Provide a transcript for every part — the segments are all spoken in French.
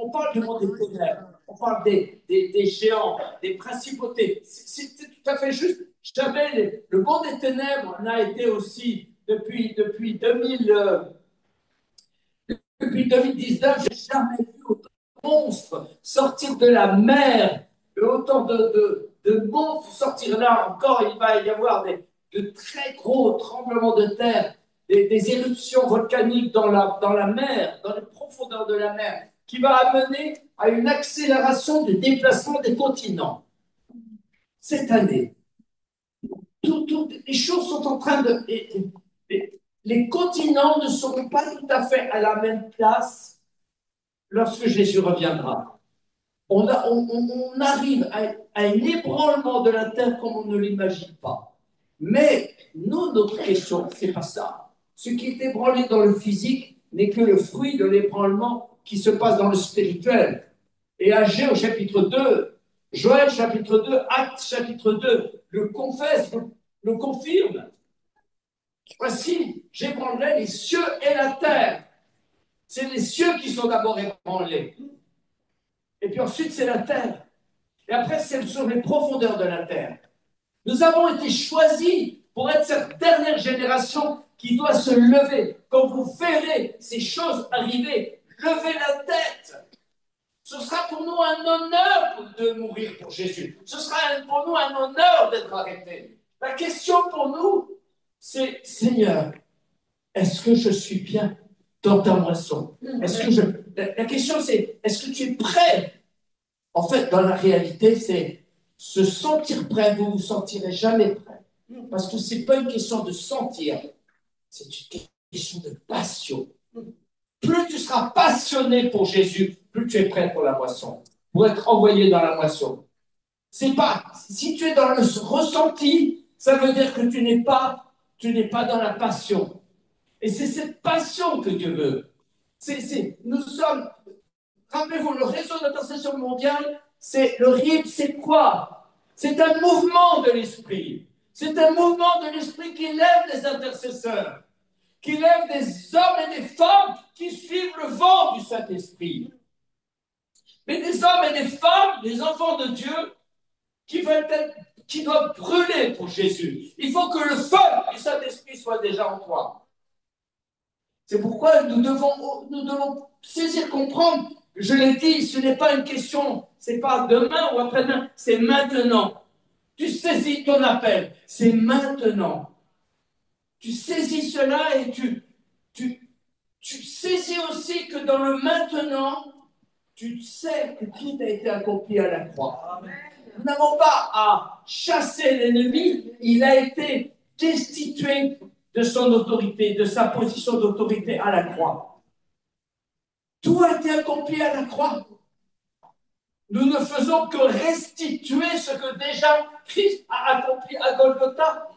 On parle du monde des ténèbres, on parle des géants, des principautés. C'est tout à fait juste. Jamais le monde des ténèbres n'a été aussi, depuis 2000, depuis 2019, j'ai jamais vu autant de monstres sortir de la mer, autant de monstres sortir là. Encore, il va y avoir de très gros tremblements de terre, des éruptions volcaniques dans la mer, dans les profondeurs de la mer, qui va amener à une accélération du déplacement des continents. Cette année, toutes les choses sont en train de... les continents ne seront pas tout à fait à la même place lorsque Jésus reviendra. On arrive à un ébranlement de la terre comme on ne l'imagine pas. Mais nous, notre question, c'est pas ça. Ce qui est ébranlé dans le physique n'est que le fruit de l'ébranlement qui se passe dans le spirituel. Et Agé au chapitre 2, Joël chapitre 2, Actes chapitre 2, le confesse, le confirme. Voici, j'ébranlerai les cieux et la terre. C'est les cieux qui sont d'abord ébranlés. Et puis ensuite, c'est la terre. Et après, c'est sur les profondeurs de la terre. Nous avons été choisis pour être cette dernière génération qui doit se lever. Quand vous verrez ces choses arriver, levez la tête. Ce sera pour nous un honneur de mourir pour Jésus. Ce sera pour nous un honneur d'être arrêtés. La question pour nous, c'est, Seigneur, est-ce que je suis bien dans ta moisson? La question, c'est, est-ce que tu es prêt? En fait, dans la réalité, c'est se sentir prêt. Vous ne vous sentirez jamais prêt. Parce que ce n'est pas une question de sentir, c'est une question de passion. Plus tu seras passionné pour Jésus, plus tu es prêt pour la moisson, pour être envoyé dans la moisson. C'est pas, si tu es dans le ressenti, ça veut dire que tu n'es pas dans la passion. Et c'est cette passion que Dieu veut. Nous sommes, rappelez-vous, le réseau d'intercession mondiale, le RIB, c'est quoi? C'est un mouvement de l'esprit. C'est un mouvement de l'esprit qui lève des intercesseurs, qui lève des hommes et des femmes qui suivent le vent du Saint-Esprit. Mais des hommes et des femmes, des enfants de Dieu, qui doivent brûler pour Jésus. Il faut que le feu du Saint-Esprit soit déjà en toi. C'est pourquoi nous devons saisir, comprendre. Je l'ai dit, ce n'est pas une question, c'est pas demain ou après-demain, c'est maintenant. Tu saisis ton appel, c'est maintenant. Tu saisis cela et tu saisis aussi que dans le maintenant, tu sais que tout a été accompli à la croix. Amen. Nous n'avons pas à chasser l'ennemi, il a été destitué de son autorité, de sa position d'autorité à la croix. Tout a été accompli à la croix. Nous ne faisons que restituer ce que déjà Christ a accompli à Golgotha.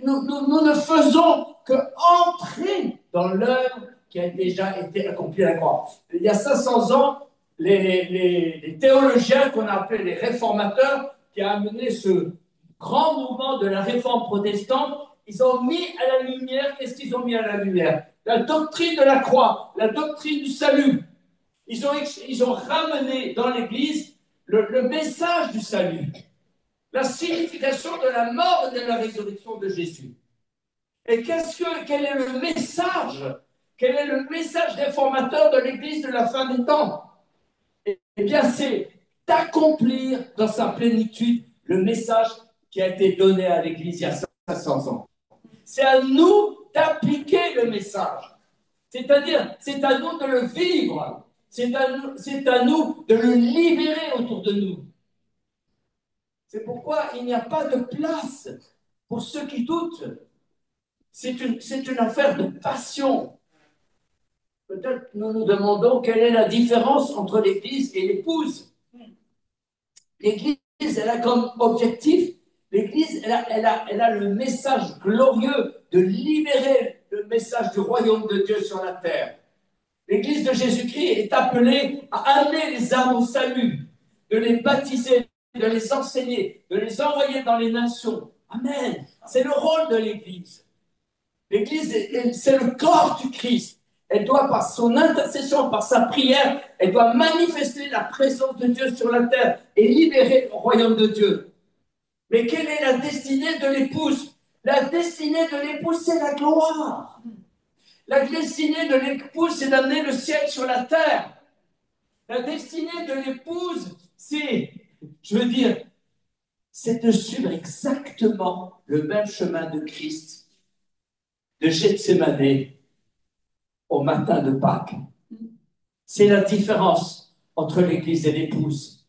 Nous ne faisons que entrer dans l'œuvre qui a déjà été accomplie à la croix. Il y a 500 ans, les théologiens qu'on a appelés les réformateurs, qui a amené ce grand mouvement de la réforme protestante, ils ont mis à la lumière, qu'est-ce qu'ils ont mis à la lumière? La doctrine de la croix, la doctrine du salut. Ils ont ramené dans l'Église le message du salut, la signification de la mort et de la résurrection de Jésus. Et quel est le message? Quel est le message réformateur de l'Église de la fin des temps? Eh bien, c'est d'accomplir dans sa plénitude le message qui a été donné à l'Église il y a 500 ans. C'est à nous d'appliquer le message. C'est-à-dire, c'est à nous de le vivre. C'est à nous de le libérer autour de nous. C'est pourquoi il n'y a pas de place pour ceux qui doutent. C'est une affaire de passion. Peut-être nous nous demandons quelle est la différence entre l'Église et l'épouse. L'Église, elle a comme objectif, l'Église, elle a le message glorieux de libérer le message du royaume de Dieu sur la terre. L'Église de Jésus-Christ est appelée à amener les âmes au salut, de les baptiser, de les enseigner, de les envoyer dans les nations. Amen. C'est le rôle de l'Église. L'Église, c'est le corps du Christ. Elle doit, par son intercession, par sa prière, elle doit manifester la présence de Dieu sur la terre et libérer le royaume de Dieu. Mais quelle est la destinée de l'épouse? La destinée de l'épouse, c'est la gloire. La destinée de l'épouse, c'est d'amener le ciel sur la terre. La destinée de l'épouse, c'est, je veux dire, c'est de suivre exactement le même chemin de Christ, de Gethsémanée au matin de Pâques. C'est la différence entre l'Église et l'épouse.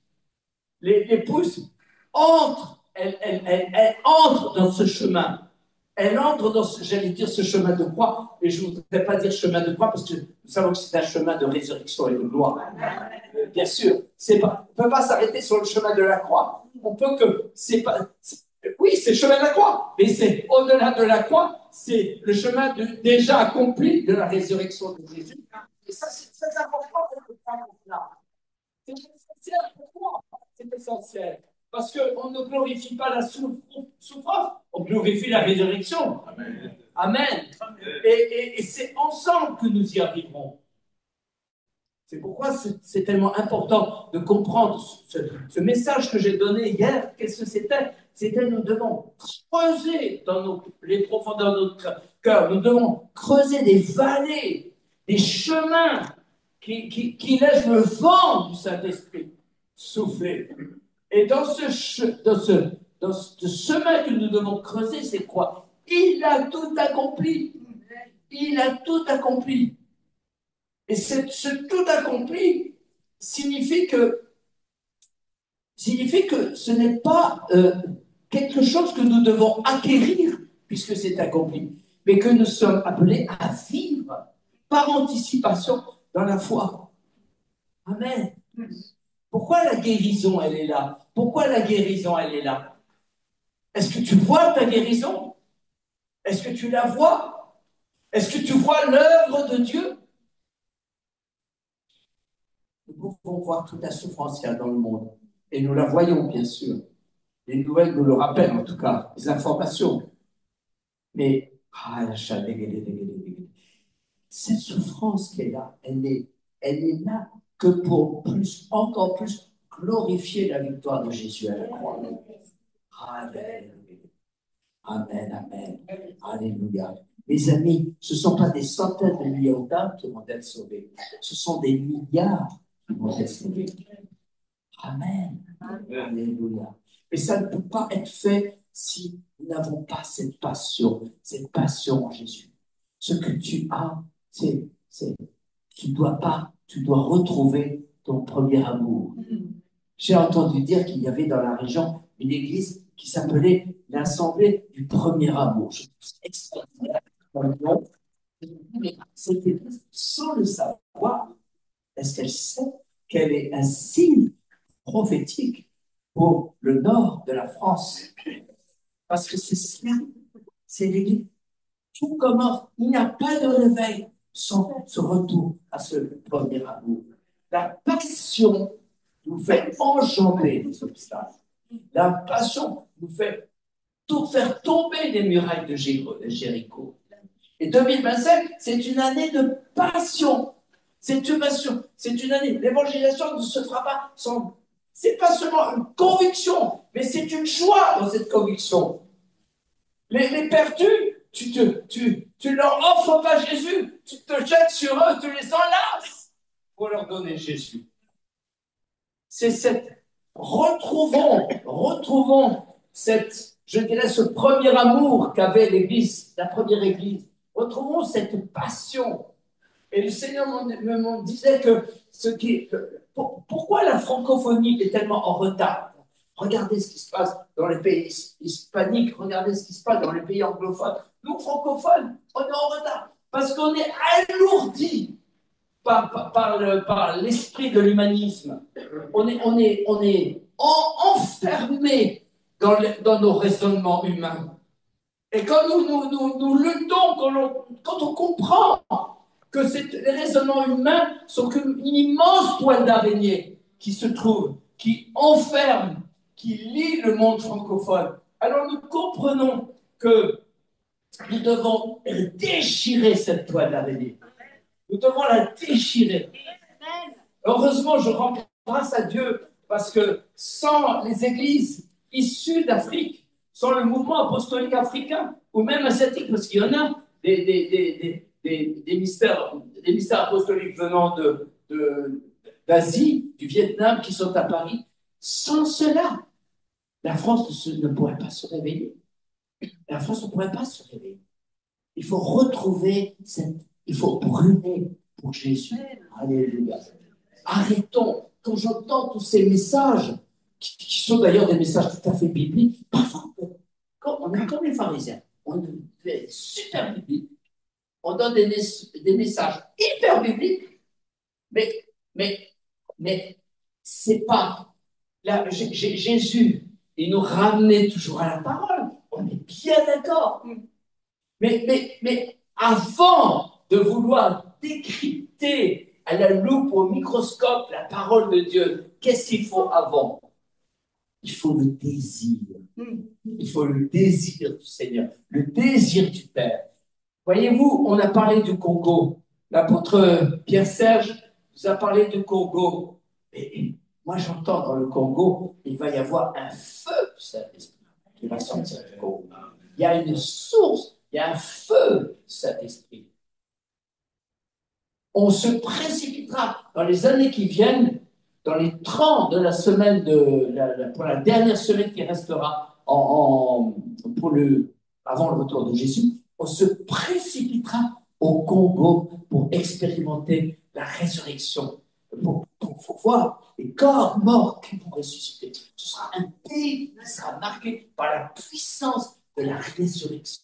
L'épouse entre, elle entre dans ce chemin. Elle entre dans, j'allais dire, ce chemin de croix, et je ne voudrais pas dire chemin de croix, parce que nous savons que c'est un chemin de résurrection et de gloire. Bien sûr, on ne peut pas s'arrêter sur le chemin de la croix. On peut que, oui, c'est le chemin de la croix, mais c'est au-delà de la croix, c'est le chemin déjà accompli de la résurrection de Jésus. Et ça, c'est très important pour le là. C'est essentiel. Pourquoi c'est essentiel? Parce qu'on ne glorifie pas la souffrance, on glorifie la résurrection. Amen. Amen. Et c'est ensemble que nous y arriverons. C'est pourquoi c'est tellement important de comprendre ce message que j'ai donné hier. Qu'est-ce que c'était? C'était nous devons creuser dans les profondeurs de notre cœur. Nous devons creuser des vallées, des chemins qui laissent le vent du Saint-Esprit souffler. Et dans ce chemin que nous devons creuser, c'est quoi? Il a tout accompli. Il a tout accompli. Et ce tout accompli signifie que ce n'est pas quelque chose que nous devons acquérir, puisque c'est accompli, mais que nous sommes appelés à vivre par anticipation dans la foi. Amen. Pourquoi la guérison, elle est là? Pourquoi la guérison, elle est là? Est-ce que tu vois ta guérison? Est-ce que tu la vois? Est-ce que tu vois l'œuvre de Dieu? Nous pouvons voir toute la souffrance qu'il y a dans le monde. Et nous la voyons, bien sûr. Les nouvelles nous le rappellent, en tout cas, les informations. Mais, cette souffrance qui est là, elle est là que pour encore plus glorifier la victoire de Jésus à la croix. Amen. Amen, amen. Alléluia. Mes amis, ce ne sont pas des centaines de millions d'âmes qui vont être sauvées. Ce sont des milliards qui vont être sauvés. Amen. Alléluia. Mais ça ne peut pas être fait si nous n'avons pas cette passion en Jésus. Ce que tu as, tu dois retrouver ton premier amour. J'ai entendu dire qu'il y avait dans la région une église qui s'appelait l'Assemblée du premier amour. Je trouve ça extraordinaire. Mais cette église, sans le savoir, est-ce qu'elle sait qu'elle est un signe prophétique pour le nord de la France? Parce que c'est cela, c'est l'église. Tout commence, il n'y a pas de réveil sans ce retour à ce premier amour. La passion nous fait enjamber les obstacles. La passion nous fait tout faire tomber les murailles de Jéricho. Et 2025, c'est une année de passion. C'est une passion. C'est une année. L'évangélisation ne se fera pas sans. C'est pas seulement une conviction, mais c'est une joie dans cette conviction. Les perdus, tu leur offres pas Jésus, tu te jettes sur eux, tu les enlaces pour leur donner Jésus. C'est retrouvons je dirais, ce premier amour qu'avait l'Église, la première Église. Retrouvons cette passion. Et le Seigneur me disait que pourquoi la francophonie est tellement en retard? Regardez ce qui se passe dans les pays hispaniques, regardez ce qui se passe dans les pays anglophones. Nous, francophones, on est en retard parce qu'on est alourdis par l'esprit de l'humanisme. On est enfermé dans nos raisonnements humains. Et quand nous luttons, quand on comprend que les raisonnements humains sont qu'une immense toile d'araignée qui se trouve, qui enferme, qui lie le monde francophone, alors nous comprenons que nous devons déchirer cette toile d'araignée. Nous devons la déchirer. Heureusement, je rends grâce à Dieu parce que sans les églises issues d'Afrique, sans le mouvement apostolique africain ou même asiatique, parce qu'il y en a des mystères apostoliques venant d'Asie, du Vietnam, qui sont à Paris, sans cela, la France ne pourrait pas se réveiller. La France ne pourrait pas se réveiller. Il faut retrouver il faut brûler pour Jésus. Alléluia. Arrêtons. Quand j'entends tous ces messages, qui sont d'ailleurs des messages tout à fait bibliques, parfois, on est comme les pharisiens. On est super biblique. On donne des messages hyper bibliques, mais, mais, mais c'est pas. Là, Jésus, il nous ramenait toujours à la parole. On est bien d'accord. Mais avant de vouloir décrypter à la loupe ou au microscope la parole de Dieu, qu'est-ce qu'il faut avant? Il faut le désir. Il faut le désir du Seigneur, le désir du Père. Voyez-vous, on a parlé du Congo. L'apôtre Pierre-Serge nous a parlé du Congo. Et moi, j'entends dans le Congo, il va y avoir un feu du Saint-Esprit qui va sortir du Congo. Il y a une source, il y a un feu du Saint-Esprit. On se précipitera dans les années qui viennent, dans les 30 de la semaine, pour la dernière semaine qui restera avant le retour de Jésus, on se précipitera au Congo pour expérimenter la résurrection, pour voir les corps morts qui vont ressusciter. Ce sera un pays qui sera marqué par la puissance de la résurrection.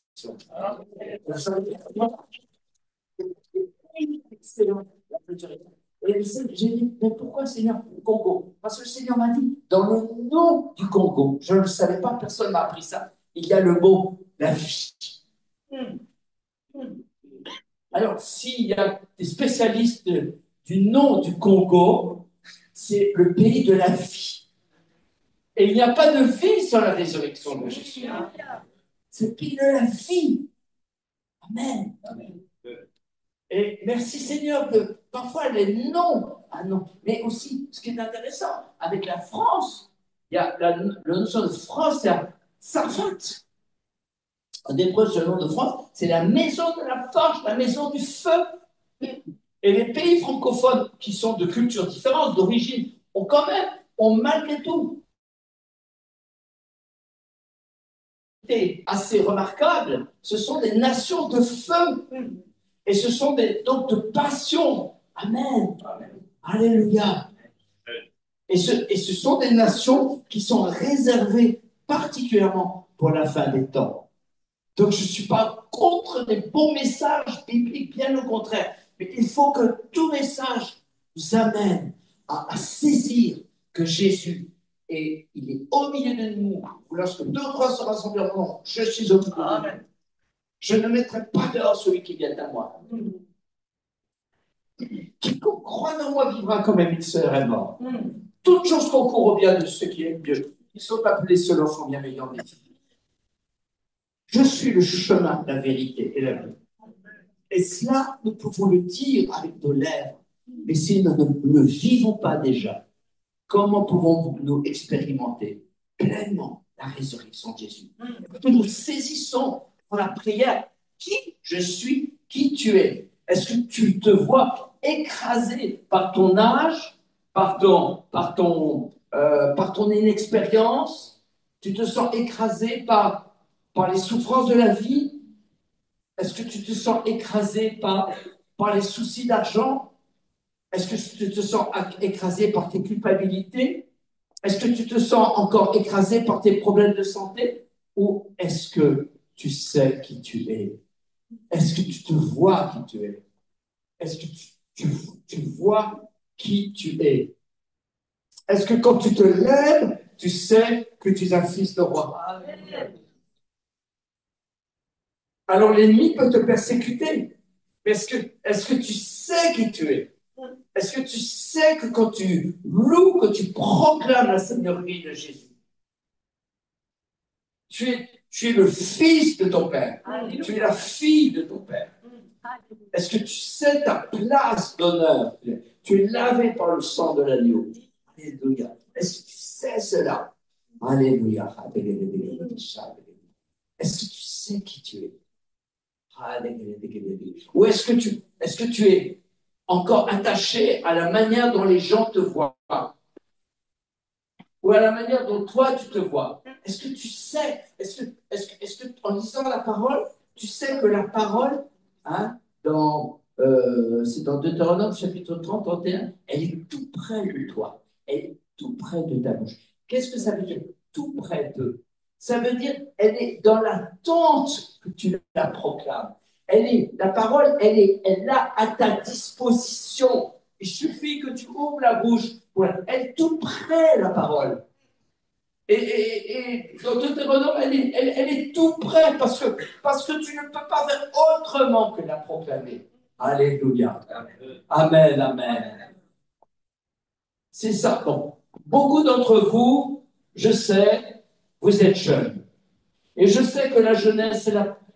Excellent, la résurrection. Et j'ai dit, mais pourquoi Seigneur le Congo? Parce que le Seigneur m'a dit, dans le nom du Congo, je ne le savais pas, personne ne m'a appris ça, il y a le mot la vie. Alors, s'il y a des spécialistes du nom du Congo, c'est le pays de la vie. Et il n'y a pas de vie sans la résurrection de Jésus. C'est le pays de la vie. Amen. Amen. Et merci Seigneur que parfois les noms, non, mais aussi ce qui est intéressant, avec la France, il y a la notion de France, c'est Sarfat. En hébreu, ce nom de France, c'est la maison de la forge, la maison du feu. Et les pays francophones qui sont de cultures différentes, d'origine, ont malgré tout été assez remarquables. Ce sont des nations de feu. Et ce sont donc de passion. Amen. Amen. Alléluia. Et ce sont des nations qui sont réservées particulièrement pour la fin des temps. Donc je ne suis pas contre des bons messages bibliques, bien au contraire. Mais il faut que tout message nous amène à saisir que Jésus il est au milieu de nous. Lorsque deux ou trois se rassemblent en mon nom, je suis au milieu de nous. Je ne mettrai pas dehors celui qui vient à moi. Quiconque croit en moi vivra comme il serait mort. Toutes choses concourent au bien de ceux qui aiment Dieu. Ils sont appelés selon son bienveillant désir. Je suis le chemin, la vérité et la vie. Et cela, nous pouvons le dire avec nos lèvres. Mais si nous ne le vivons pas déjà, comment pouvons-nous expérimenter pleinement la résurrection de Jésus? Nous saisissons pour la prière qui je suis, qui tu es. Est-ce que tu te vois écrasé par ton âge, par ton inexpérience? Tu te sens écrasé par les souffrances de la vie? Est-ce que tu te sens écrasé par les soucis d'argent? Est-ce que tu te sens écrasé par tes culpabilités? Est-ce que tu te sens encore écrasé par tes problèmes de santé? Ou est-ce que tu sais qui tu es? Est-ce que tu te vois qui tu es? Est-ce que tu vois qui tu es? Est-ce que quand tu te lèves, tu sais que tu es un fils de roi? Alors l'ennemi peut te persécuter. Mais est-ce que tu sais qui tu es? Est-ce que tu sais que quand tu loues, que tu proclames la seigneurie de Jésus, tu es le fils de ton Père. Tu es la fille de ton Père. Est-ce que tu sais ta place d'honneur? Tu es lavé par le sang de l'agneau. Alléluia. Est-ce que tu sais cela? Alléluia. Est-ce que tu sais qui tu es? Ou est-ce que tu es encore attaché à la manière dont les gens te voient? Ou à la manière dont toi tu te vois? Est-ce que tu sais, est-ce que en lisant la parole, tu sais que la parole, hein, c'est dans Deutéronome chapitre 30, 31, elle est tout près de toi. Elle est tout près de ta bouche. Qu'est-ce que ça veut dire? Tout près de. Ça veut dire, elle est dans l'attente que tu la proclames. La parole, elle l'a à ta disposition. Il suffit que tu ouvres la bouche. Elle est tout près, la parole. Et dans Deutéronome, elle est tout près parce que tu ne peux pas faire autrement que la proclamer. Alléluia. Amen, amen. C'est ça. Bon, beaucoup d'entre vous, je sais, vous êtes jeunes. Et je sais que la jeunesse, c'est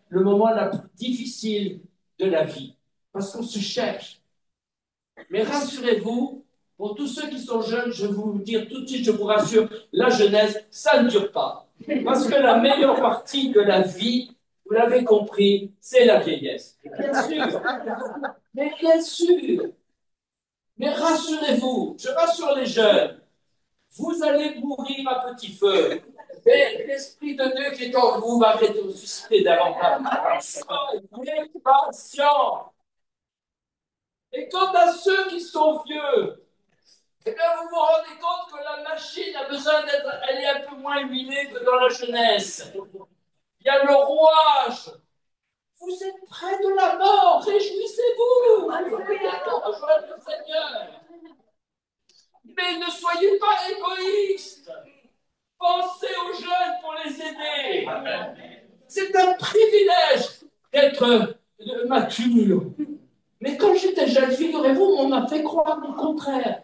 le moment le plus difficile de la vie. Parce qu'on se cherche. Mais rassurez-vous, pour tous ceux qui sont jeunes, je vais vous dire tout de suite, je vous rassure, la jeunesse, ça ne dure pas. Parce que la meilleure partie de la vie, vous l'avez compris, c'est la vieillesse. Bien sûr, mais bien sûr. Mais rassurez-vous, je rassure les jeunes, vous allez mourir à petit feu. Mais l'Esprit de Dieu qui est en vous va ressusciter davantage. Soyez patients. Et quant à ceux qui sont vieux, eh bien, vous vous rendez compte que la machine a besoin elle est un peu moins huilée que dans la jeunesse. Il y a le rouage. Vous êtes près de la mort, réjouissez-vous. Rejoignez le Seigneur. Mais ne soyez pas égoïstes. Pensez aux jeunes pour les aider. C'est un privilège d'être mature. Mais quand j'étais jeune, figurez-vous, on m'a fait croire le contraire.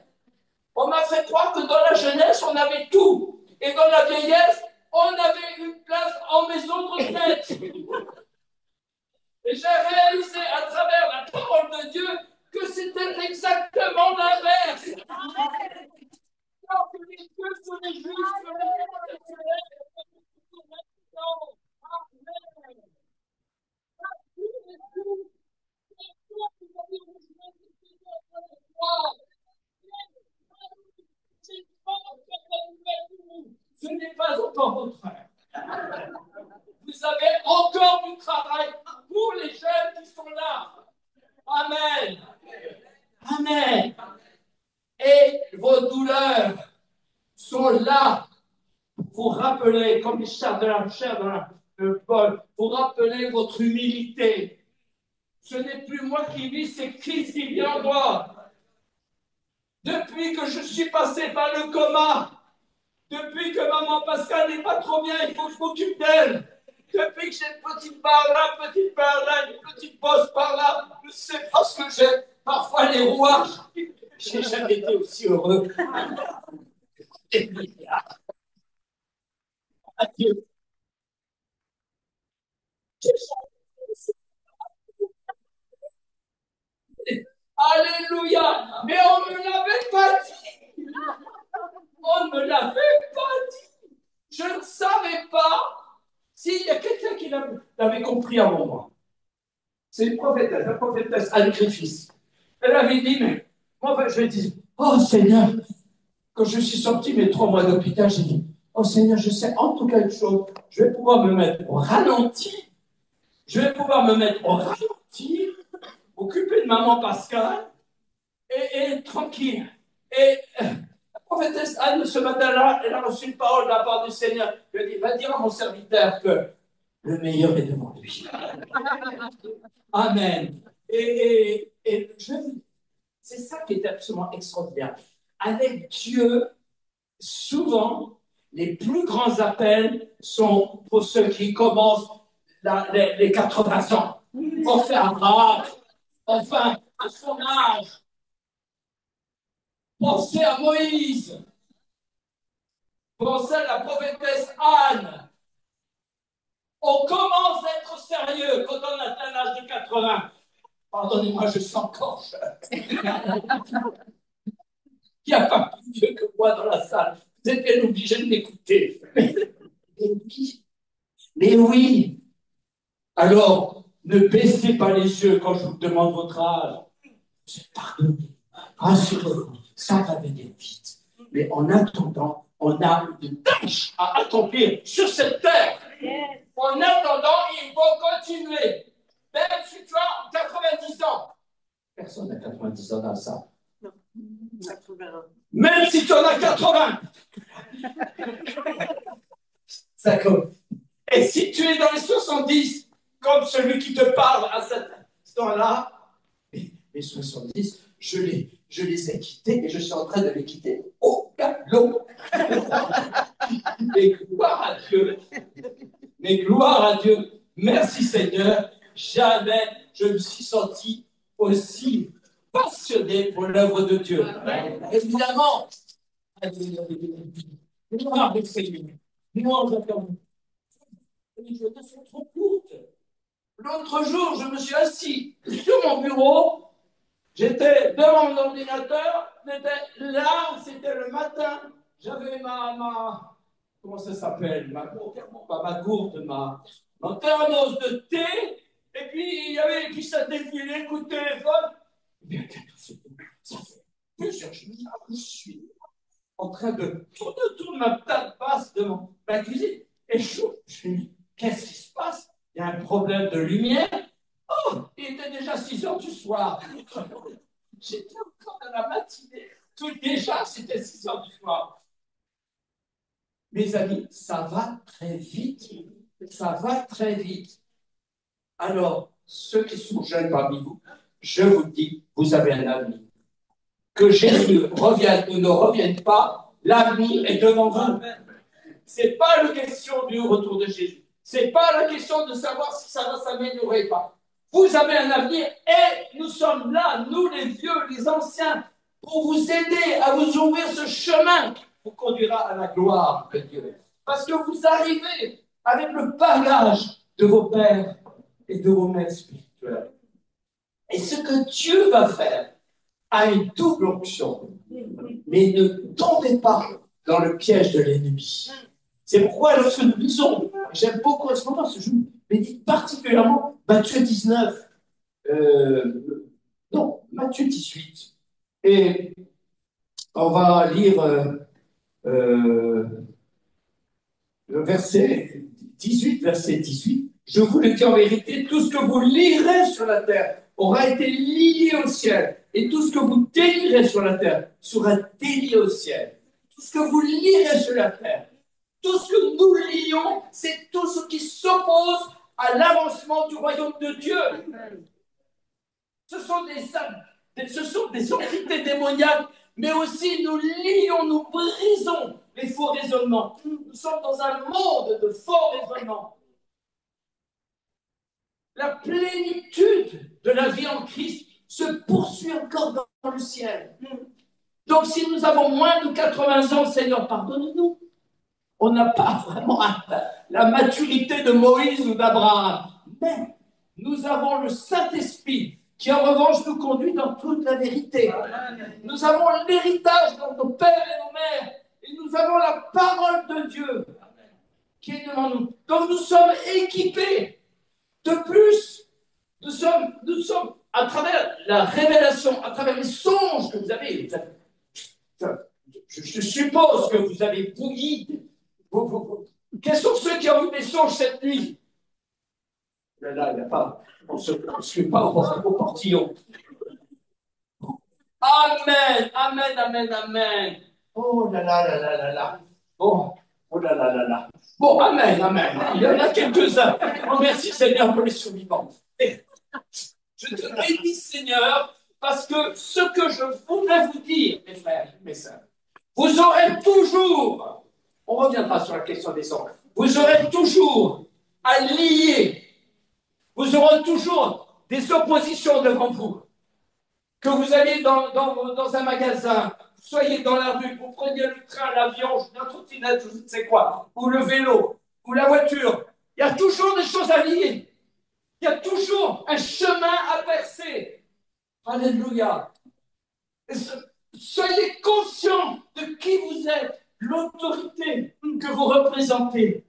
On m'a fait croire que dans la jeunesse, on avait tout. Et dans la vieillesse, on avait une place en maison de retraite. Et j'ai réalisé à travers la parole de Dieu que c'était exactement l'inverse. Alors que les dieux sont les justes, ce n'est pas encore votre heure. Vous avez encore du travail pour les jeunes qui sont là. Amen. Amen. Et vos douleurs sont là pour vous rappeler, comme les chars de la chair dans le Paul, pour rappeler votre humilité. Ce n'est plus moi qui vis, c'est Christ qui vit en moi. Depuis que je suis passé par le coma, depuis que maman Pascal n'est pas trop bien, il faut que je m'occupe d'elle. Depuis que j'ai une petite barre là, une petite bosse par là, c'est parce que j'ai parfois les rouages. J'ai jamais été aussi heureux. Adieu. Alléluia. Mais on ne me l'avait pas dit. On ne me l'avait pas dit. Je ne savais pas s'il y a quelqu'un qui l'avait compris avant moi. C'est une prophétesse, la prophétesse Anne Griffiths. Elle avait dit, mais moi, je dis, oh Seigneur, quand je suis sorti mes 3 mois d'hôpital, j'ai dit, oh Seigneur, je sais en tout cas une chose, je vais pouvoir me mettre au ralenti, je vais pouvoir me mettre au ralenti, occuper de maman Pascal, et tranquille. Et la prophétesse Anne, ce matin-là, elle a reçu une parole de la part du Seigneur. Elle a dit, va dire à mon serviteur que le meilleur est devant lui. Amen. Et c'est ça qui est absolument extraordinaire. Avec Dieu, souvent, les plus grands appels sont pour ceux qui commencent les 80 ans. Enfin, enfin, à son âge. Pensez à Moïse. Pensez à la prophétesse Anne. On commence à être sérieux quand on atteint l'âge de 80. Pardonnez-moi, je sens encore jeune. Il n'y a pas plus vieux que moi dans la salle. Vous êtes bien obligé de m'écouter. Mais oui, mais oui. Alors, ne baissez pas les yeux quand je vous demande votre âge. C'est pardonné. Rassurez-vous, ça va venir vite. Mais en attendant, on a une tâche à accomplir sur cette terre. En attendant, il faut continuer. Même si tu as 90 ans. Personne n'a 90 ans dans ça. Non. Même si tu en as 80. Ça compte. Et si tu es dans les 70, comme celui qui te parle à ce temps-là, les 70, je les ai quittés et je suis en train de les quitter au galop. Mais gloire à Dieu. Mais gloire à Dieu. Merci Seigneur. Jamais je me suis senti aussi passionné pour l'œuvre de Dieu. Amen. Évidemment, gloire au Seigneur. Gloire à Dieu. Les journées sont trop courtes. L'autre jour, je me suis assis sur mon bureau. J'étais devant mon ordinateur. J'étais là, c'était le matin. J'avais comment ça s'appelle? Ma gourde, mon thermos de thé. Et puis, puis ça défilait, coup de téléphone. Et bien, ça fait plusieurs jours que je suis en train de tourner autour de ma table basse devant ma cuisine. Et je me dis, qu'est-ce qui se passe? Il y a un problème de lumière. Oh, il était déjà 6 heures du soir. J'étais encore dans la matinée. Tout déjà, c'était 6 heures du soir. Mes amis, ça va très vite. Ça va très vite. Alors, ceux qui sont jeunes parmi vous, je vous dis, vous avez un avenir. Que Jésus revienne ou ne revienne pas, l'avenir est devant vous. Ce n'est pas la question du retour de Jésus. Ce n'est pas la question de savoir si ça va s'améliorer ou pas. Vous avez un avenir et nous sommes là, nous les vieux, les anciens, pour vous aider à vous ouvrir ce chemin qui vous conduira à la gloire de Dieu. Parce que vous arrivez avec le bagage de vos pères et de vos mères spirituelles. Et ce que Dieu va faire a une double onction. Mais ne tombez pas dans le piège de l'ennemi. C'est pourquoi lorsque nous lisons, j'aime beaucoup en ce moment ce jour, médite particulièrement Matthieu 19, Matthieu 18. Et on va lire le verset 18, verset 18. Je vous le dis en vérité, tout ce que vous lirez sur la terre aura été lié au ciel. Et tout ce que vous délirez sur la terre sera délié au ciel. Tout ce que vous lirez sur la terre, tout ce que nous lions, c'est tout ce qui s'oppose à l'avancement du royaume de Dieu. Ce sont des entités démoniaques, mais aussi nous lions, nous brisons les faux raisonnements. Nous sommes dans un monde de faux raisonnements. La plénitude de la vie en Christ se poursuit encore dans le ciel. Donc si nous avons moins de 80 ans, Seigneur, pardonne-nous. On n'a pas vraiment la maturité de Moïse ou d'Abraham. Mais nous avons le Saint-Esprit qui, en revanche, nous conduit dans toute la vérité. Nous avons l'héritage de nos pères et nos mères. Et nous avons la parole de Dieu qui est devant nous. Donc nous sommes équipés. De plus, nous sommes à travers la révélation, à travers les songes que vous avez. Je suppose que vous avez bouilli. Quels sont ceux qui ont eu des songes cette nuit? Là, il n'y a pas. On ne se pas au portillon. Amen, amen, amen, amen. Oh là là là là là là. Oh là là là là. Bon, amen, amen. Il y en a quelques-uns. Oh, merci Seigneur pour les survivants. Et je te bénis Seigneur, parce que ce que je voudrais vous dire, mes frères, mes sœurs, vous aurez toujours, on reviendra sur la question des songes, vous aurez toujours à lier, vous aurez toujours des oppositions devant vous. Que vous alliez dans un magasin, vous soyez dans la rue, vous preniez le train, l'avion, la trottinette, je ne sais quoi, ou le vélo, ou la voiture, il y a toujours des choses à lier. Il y a toujours un chemin à percer. Alléluia. Soyez conscients de qui vous êtes, l'autorité que vous représentez.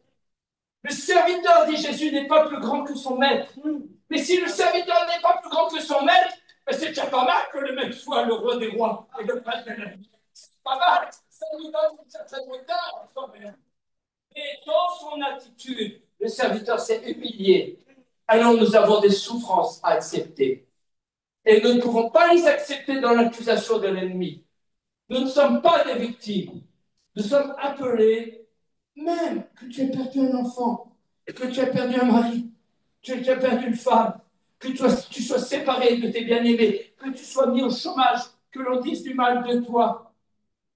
Le serviteur, dit Jésus, n'est pas plus grand que son maître. Mais si le serviteur n'est pas plus grand que son maître, ben c'est déjà pas mal que le maître soit le roi des rois et le prince de la vie. C'est pas mal. Ça nous donne une certaine hauteur quand même. Et dans son attitude, le serviteur s'est humilié. Alors nous avons des souffrances à accepter. Et nous ne pouvons pas les accepter dans l'accusation de l'ennemi. Nous ne sommes pas des victimes. Nous sommes appelés, même que tu aies perdu un enfant, que tu aies perdu un mari, que tu aies perdu une femme, que tu sois séparé de tes bien-aimés, que tu sois mis au chômage, que l'on dise du mal de toi.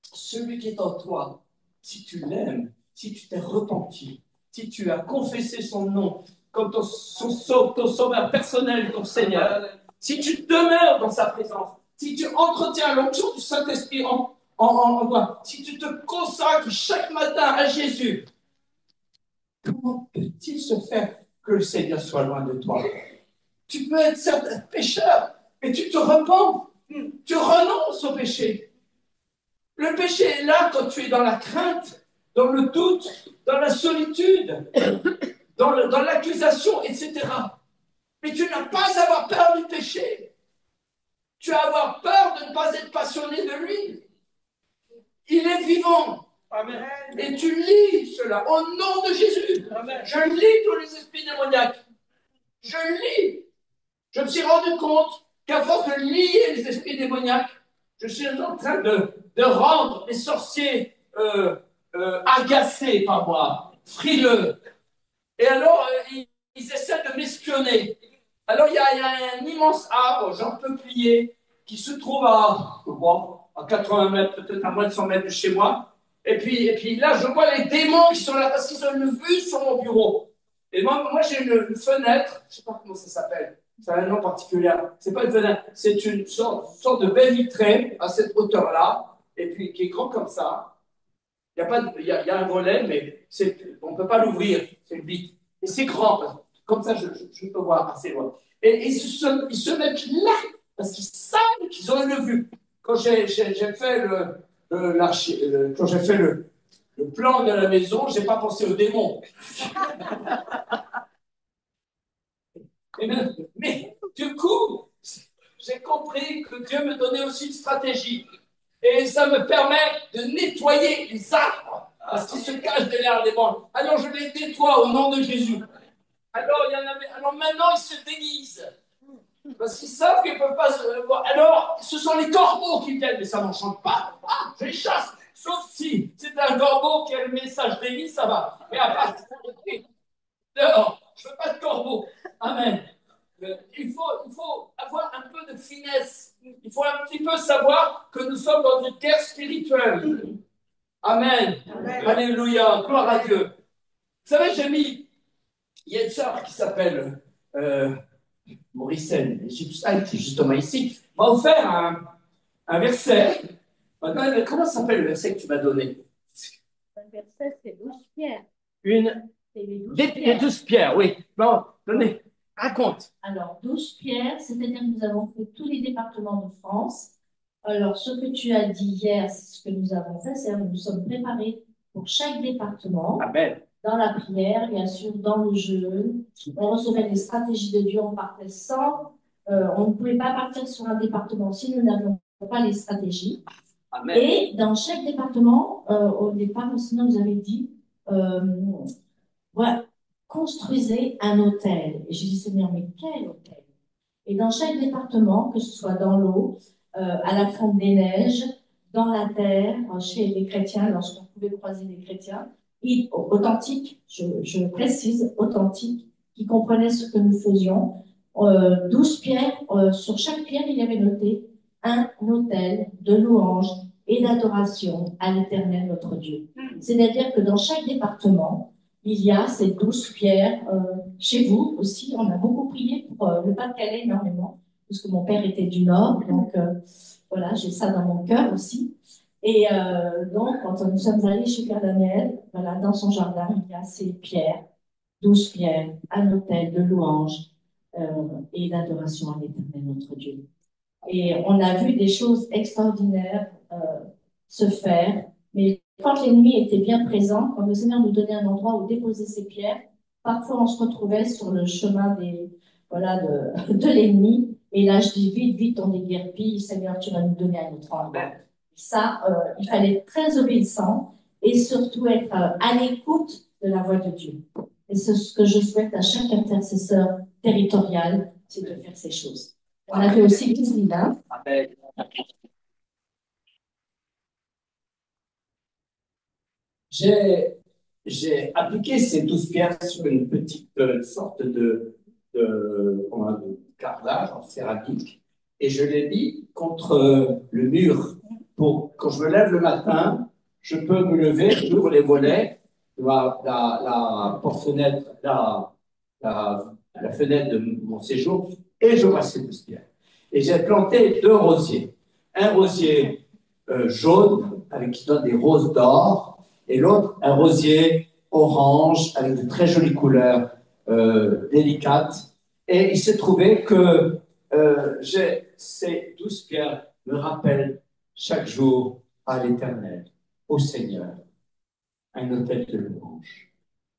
Celui qui est en toi, si tu l'aimes, si tu t'es repenti, si tu as confessé son nom comme ton sauveur personnel, ton Seigneur, si tu demeures dans sa présence, si tu entretiens l'onction du Saint-Esprit en toi, si tu te consacres chaque matin à Jésus, comment peut-il se faire que le Seigneur soit loin de toi? Tu peux être certain pécheur, mais tu te repens, tu renonces au péché. Le péché est là quand tu es dans la crainte, dans le doute, dans la solitude, dans l'accusation, etc. Mais tu n'as pas à avoir peur du péché. Tu as à avoir peur de ne pas être passionné de lui. Il est vivant. Amen. Et tu lis cela au nom de Jésus. Amen. Je lis tous les esprits démoniaques. Je lis. Je me suis rendu compte qu'à force de lier les esprits démoniaques, je suis en train de rendre les sorciers agacés par moi, frileux. Et alors, ils essaient de m'espionner. Alors, il y a un immense arbre, genre peuplier, qui se trouve à 80 mètres, peut-être à moins de 100 mètres de chez moi. Et puis là, je vois les démons qui sont là parce qu'ils ont une vue sur mon bureau. Et moi j'ai une fenêtre, je ne sais pas comment ça s'appelle, ça a un nom particulier. C'est pas une fenêtre, c'est une sorte de baie vitrée à cette hauteur-là, et puis qui est grand comme ça. Il y a un volet, mais on ne peut pas l'ouvrir, c'est une vitre. Et c'est grand, comme ça je peux voir assez loin. Et ils se mettent là, parce qu'ils savent qu'ils ont une vue. Quand j'ai fait quand j'ai fait le plan de la maison, je n'ai pas pensé aux démons. Mais du coup, j'ai compris que Dieu me donnait aussi une stratégie. Et ça me permet de nettoyer les arbres, parce qu'ils se cachent derrière les bancs. Alors je les nettoie au nom de Jésus. Alors maintenant, ils se déguisent. Parce qu'ils savent qu'ils ne peuvent pas se voir. Alors, ce sont les corbeaux qui viennent, mais ça ne m'enchante pas. Ah, je les chasse. Sauf si c'est un corbeau qui a le message délit, ça va. Mais à part dehors, je ne veux pas de corbeau. Amen. Il faut avoir un peu de finesse. Il faut un petit peu savoir que nous sommes dans une guerre spirituelle. Amen. Amen. Alléluia. Gloire à Dieu. Vous savez, il y a une sœur qui s'appelle Mauricène, égyptienne, qui est justement ici, m'a offert un verset. Maintenant, comment s'appelle le verset que tu m'as donné? Le verset, c'est 12 pierres. Les 12 pierres, oui. Bon, donnez, raconte. Alors, 12 pierres, c'est-à-dire que nous avons fait tous les départements de France. Alors, ce que tu as dit hier, c'est ce que nous avons fait, c'est que nous sommes préparés pour chaque département. Amen. Dans la prière, bien sûr, dans le jeûne. On recevait les stratégies de Dieu, on partait sans. On ne pouvait pas partir sur un département si nous n'avions pas les stratégies. Amen. Et dans chaque département, au départ, le Seigneur nous avait dit, voilà, construisez un hôtel. Et j'ai dit, Seigneur, mais quel hôtel? Et dans chaque département, que ce soit dans l'eau, à la fonte des neiges, dans la terre, chez les chrétiens, lorsqu'on pouvait croiser des chrétiens, authentiques, je précise, authentiques, qui comprenaient ce que nous faisions. 12 pierres, sur chaque pierre, il y avait noté un autel de louange et d'adoration à l'Éternel notre Dieu. C'est-à-dire que dans chaque département, il y a ces 12 pierres. Chez vous aussi, on a beaucoup prié pour le Pas-de-Calais énormément, parce que mon père était du Nord, donc voilà, j'ai ça dans mon cœur aussi. Et donc, quand nous sommes allés chez Père Daniel, voilà, dans son jardin, il y a ces pierres, 12 pierres, un autel de louange, et d'adoration à l'Éternel, notre Dieu. Et on a vu des choses extraordinaires se faire, mais quand l'ennemi était bien présent, quand le Seigneur nous donnait un endroit où déposer ses pierres, parfois on se retrouvait sur le chemin voilà, de l'ennemi. Et là, je dis vite, vite, on déguerpit, Seigneur, tu vas nous donner un autre endroit. Ça, il fallait être très obéissant et surtout être à l'écoute de la voix de Dieu. Et c'est ce que je souhaite à chaque intercesseur territorial, c'est de faire ces choses. On avait aussi Lisa. J'ai appliqué ces 12 pierres sur une petite sorte de carrelage en céramique et je l'ai mis contre le mur pour quand je me lève le matin, je peux me lever, j'ouvre les volets, la porte-fenêtre, la fenêtre de mon séjour et je vois ces 12 pierres. Et j'ai planté 2 rosiers. Un rosier jaune avec qui donne des roses d'or et l'autre, un rosier orange avec de très jolies couleurs délicates. Et il s'est trouvé que ces 12 pierres me rappellent chaque jour à l'Éternel, au Seigneur, un autel de louange.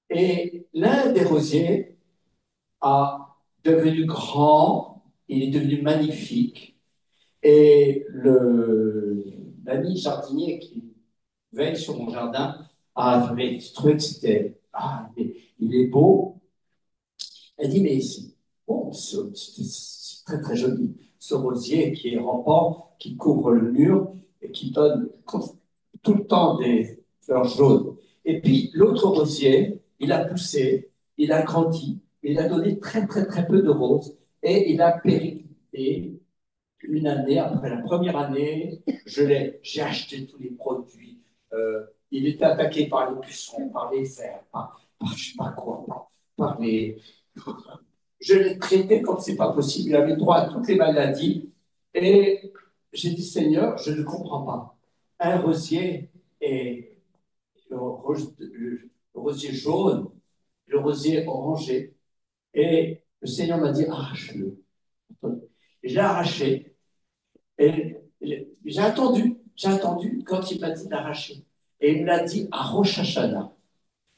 Et l'un des rosiers a devenu grand, il est devenu magnifique. Et l'ami jardinier qui veille sur mon jardin a trouvé que c'était, il est beau. Elle dit, mais bon, c'est très très joli, ce rosier qui est rampant, qui couvre le mur et qui donne tout le temps des fleurs jaunes. Et puis l'autre rosier, il a poussé, il a grandi, il a donné très très très peu de roses et il a périclité une année. Après la première année, j'ai acheté tous les produits. Il était attaqué par les pucerons, par les vers, par je sais pas quoi, par les. Je l'ai traité comme c'est pas possible. Il avait droit à toutes les maladies. Et j'ai dit, Seigneur, je ne comprends pas. Un rosier et le rosier jaune, le rosier orangé. Et le Seigneur m'a dit, arrache-le. Et je l'ai arraché. Et j'ai attendu quand il m'a dit d'arracher. Et il me l'a dit à Rosh Hashanah.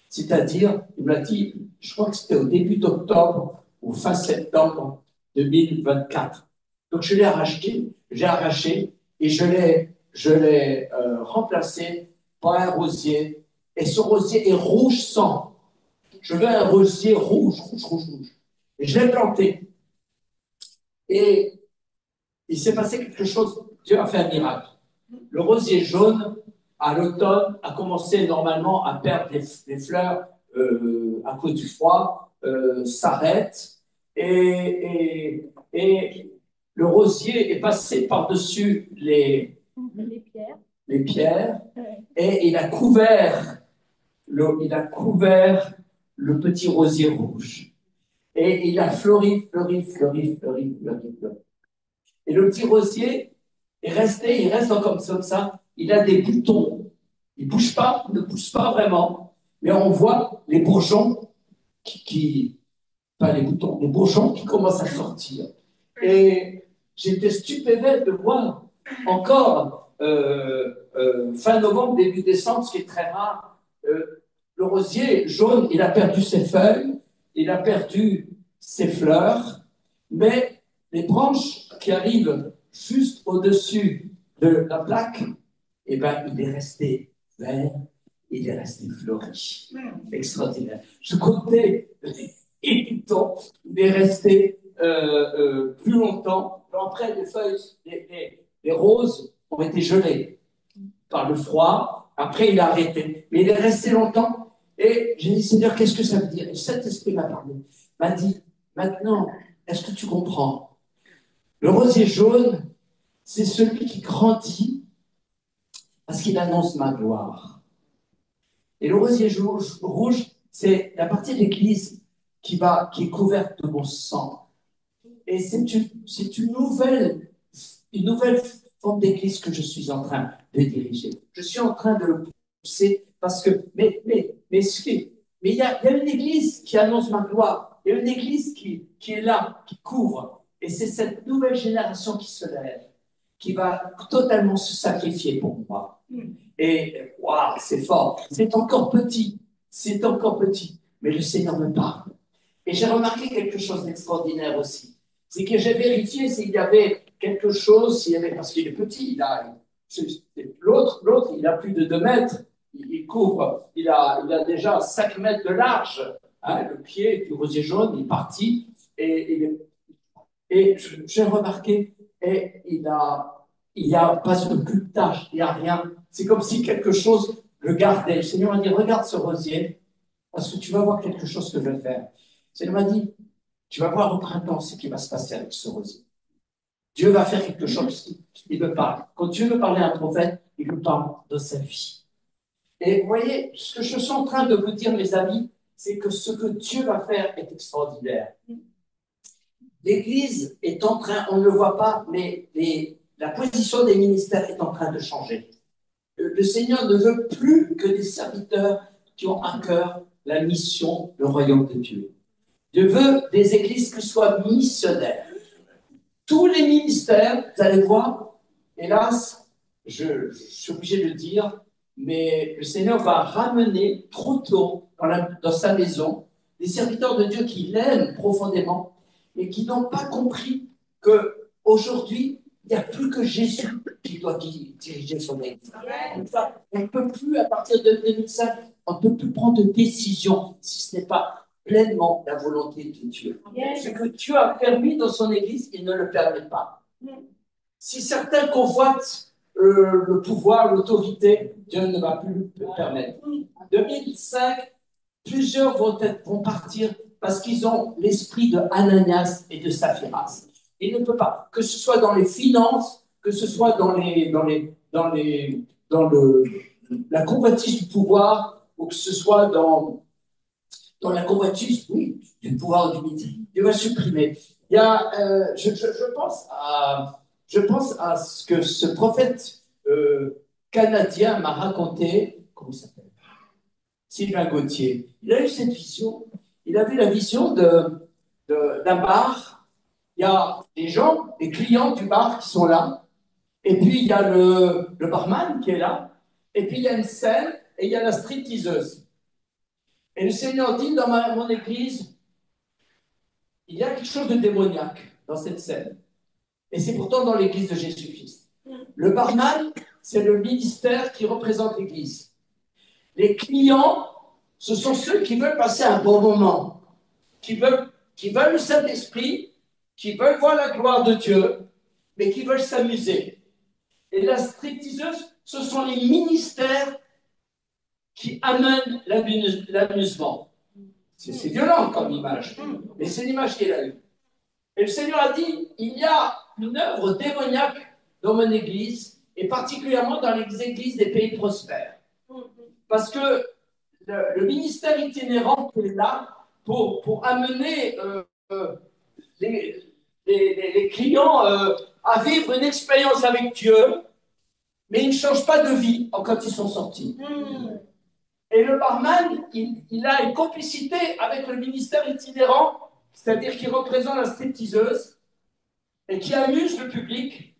C'est-à-dire, il m'a dit, je crois que c'était au début d'octobre ou fin septembre 2024. Donc je l'ai arraché et je l'ai remplacé par un rosier. Et ce rosier est rouge sang. Je veux un rosier rouge, rouge, rouge, rouge. Et je l'ai planté. Et il s'est passé quelque chose. Dieu a fait un miracle. Le rosier jaune, à l'automne, a commencé normalement à perdre les fleurs à cause du froid, s'arrête et le rosier est passé par-dessus les pierres et il a couvert le petit rosier rouge. Et il a fleuri, fleuri, fleuri, fleuri, fleuri, fleuri. Et le petit rosier il reste encore comme ça. Il a des boutons. Il bouge pas, il ne pousse pas vraiment. Mais on voit les bourgeons pas les boutons, les bourgeons qui commencent à sortir. Et j'étais stupéfait de voir encore fin novembre, début décembre, ce qui est très rare. Le rosier jaune, il a perdu ses feuilles, il a perdu ses fleurs, mais les branches qui arrivent juste au-dessus de la plaque, eh ben, il est resté vert, il est resté fleuri. Extraordinaire. Je comptais les boutons, il est resté plus longtemps. Après, les feuilles, les roses ont été gelées par le froid. Après, il a arrêté. Mais il est resté longtemps. Et j'ai dit, Seigneur, qu'est-ce que ça veut dire? Et cet esprit m'a parlé. M'a dit, maintenant, est-ce que tu comprends? Le rosier jaune, c'est celui qui grandit parce qu'il annonce ma gloire. Et le rosier rouge, c'est la partie de l'Église qui est couverte de mon sang. Et c'est une nouvelle forme d'Église que je suis en train de diriger. Je suis en train de le pousser parce que, mais il y a une Église qui annonce ma gloire. Il y a une église qui est là, qui couvre. Et c'est cette nouvelle génération qui se lève, qui va totalement se sacrifier pour moi. Et waouh, c'est fort. C'est encore petit. C'est encore petit. Mais le Seigneur me parle. Et j'ai remarqué quelque chose d'extraordinaire aussi. C'est que j'ai vérifié s'il y avait quelque chose, s'il y avait, parce qu'il est petit, l'autre, il a plus de 2 mètres, il couvre, il a déjà 5 mètres de large. Hein, le pied du rosier jaune, il est parti, et j'ai remarqué, et il y a pas de tache, il n'y a rien. C'est comme si quelque chose le gardait. Le Seigneur m'a dit, regarde ce rosier, parce que tu vas voir quelque chose que je vais faire. Le Seigneur m'a dit, tu vas voir au printemps ce qui va se passer avec ce rosier. Dieu va faire quelque chose. Il me parle. Quand Dieu veut parler à un prophète, il nous parle de sa vie. Et vous voyez, ce que je suis en train de vous dire, mes amis, c'est que ce que Dieu va faire est extraordinaire. L'Église est en train, on ne le voit pas, mais la position des ministères est en train de changer. Le Seigneur ne veut plus que des serviteurs qui ont à cœur la mission, le royaume de Dieu. Dieu veut des églises qui soient missionnaires. Tous les ministères, vous allez voir, hélas, je suis obligé de le dire, mais le Seigneur va ramener trop tôt dans sa maison des serviteurs de Dieu qui l'aiment profondément et qui n'ont pas compris qu'aujourd'hui, il n'y a plus que Jésus qui doit diriger son église. On ne peut plus, à partir de 2005, on ne peut plus prendre de décision si ce n'est pas pleinement la volonté de Dieu. Ce que Dieu a permis dans son église, il ne le permet pas. Si certains convoitent le pouvoir, l'autorité, Dieu ne va plus le permettre. En 2005, plusieurs vont partir parce qu'ils ont l'esprit de Ananias et de Saphiras. Il ne peut pas, que ce soit dans les finances, que ce soit dans la convoitise du pouvoir, ou que ce soit dans la convoitise, oui, du pouvoir du midi. Dieu va supprimer. Il y a, je pense à ce que ce prophète canadien m'a raconté. Comment il s'appelle? Sylvain Gauthier. Il a eu cette vision. Il a vu la vision d'un bar. Il y a des gens, des clients du bar qui sont là. Et puis il y a le barman qui est là. Et puis il y a une scène et il y a la stripteaseuse. Et le Seigneur dit dans mon église, il y a quelque chose de démoniaque dans cette scène. Et c'est pourtant dans l'église de Jésus-Christ. Le barman, c'est le ministère qui représente l'église. Les clients, ce sont ceux qui veulent passer un bon moment, qui veulent le Saint-Esprit, qui veulent voir la gloire de Dieu, mais qui veulent s'amuser. Et la stripteaseuse, ce sont les ministères qui amènent l'amusement. C'est violent comme image, mais c'est l'image qu'il a eue. Et le Seigneur a dit, il y a une œuvre démoniaque dans mon église, et particulièrement dans les églises des pays prospères. Parce que le ministère itinérant est là pour amener les clients à vivre une expérience avec Dieu, mais ils ne changent pas de vie quand ils sont sortis. Et le barman, il a une complicité avec le ministère itinérant, c'est-à-dire qu'il représente la stripteaseuse et qui amuse le public,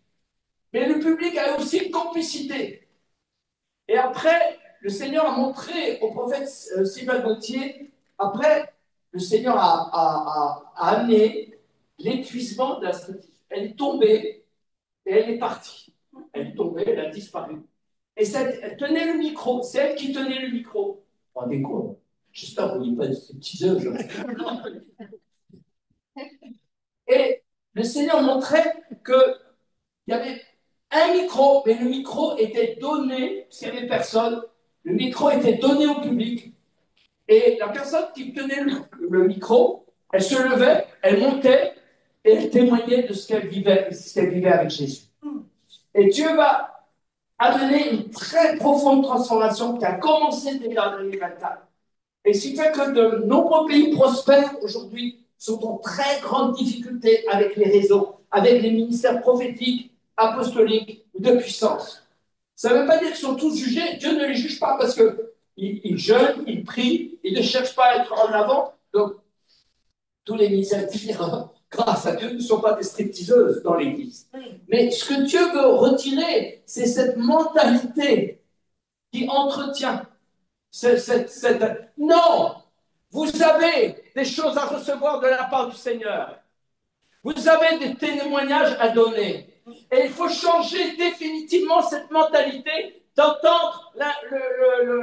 mais le public a aussi une complicité. Et après, le Seigneur a montré au prophète Sylvain Gauthier, après, le Seigneur a amené l'épuisement de la stripteaseuse. Elle est tombée et elle est partie. Elle est tombée, elle a disparu. Et elle tenait le micro, c'est elle qui tenait le micro. Vous rendez compte? J'espère que vous ne voyez pas de stripteaseuse. Et le Seigneur montrait qu'il y avait un micro, mais le micro était donné, s'il n'y avait personne, le micro était donné au public. Et la personne qui tenait le micro, elle se levait, elle montait, et elle témoignait de ce qu'elle vivait avec Jésus. Et Dieu va amener une très profonde transformation qui a commencé déjà en 2024. Et ce qui fait que de nombreux pays prospères aujourd'hui sont en très grande difficulté avec les réseaux, avec les ministères prophétiques, apostoliques ou de puissance. Ça ne veut pas dire qu'ils sont tous jugés. Dieu ne les juge pas parce qu'ils jeûnent, ils prient, ils ne cherchent pas à être en avant. Donc, tous les ministères itinérants, grâce à Dieu, ne sont pas des stripteaseuses dans l'Église. Mais ce que Dieu veut retirer, c'est cette mentalité qui entretient Non! Vous avez des choses à recevoir de la part du Seigneur. Vous avez des témoignages à donner. Et il faut changer définitivement cette mentalité d'entendre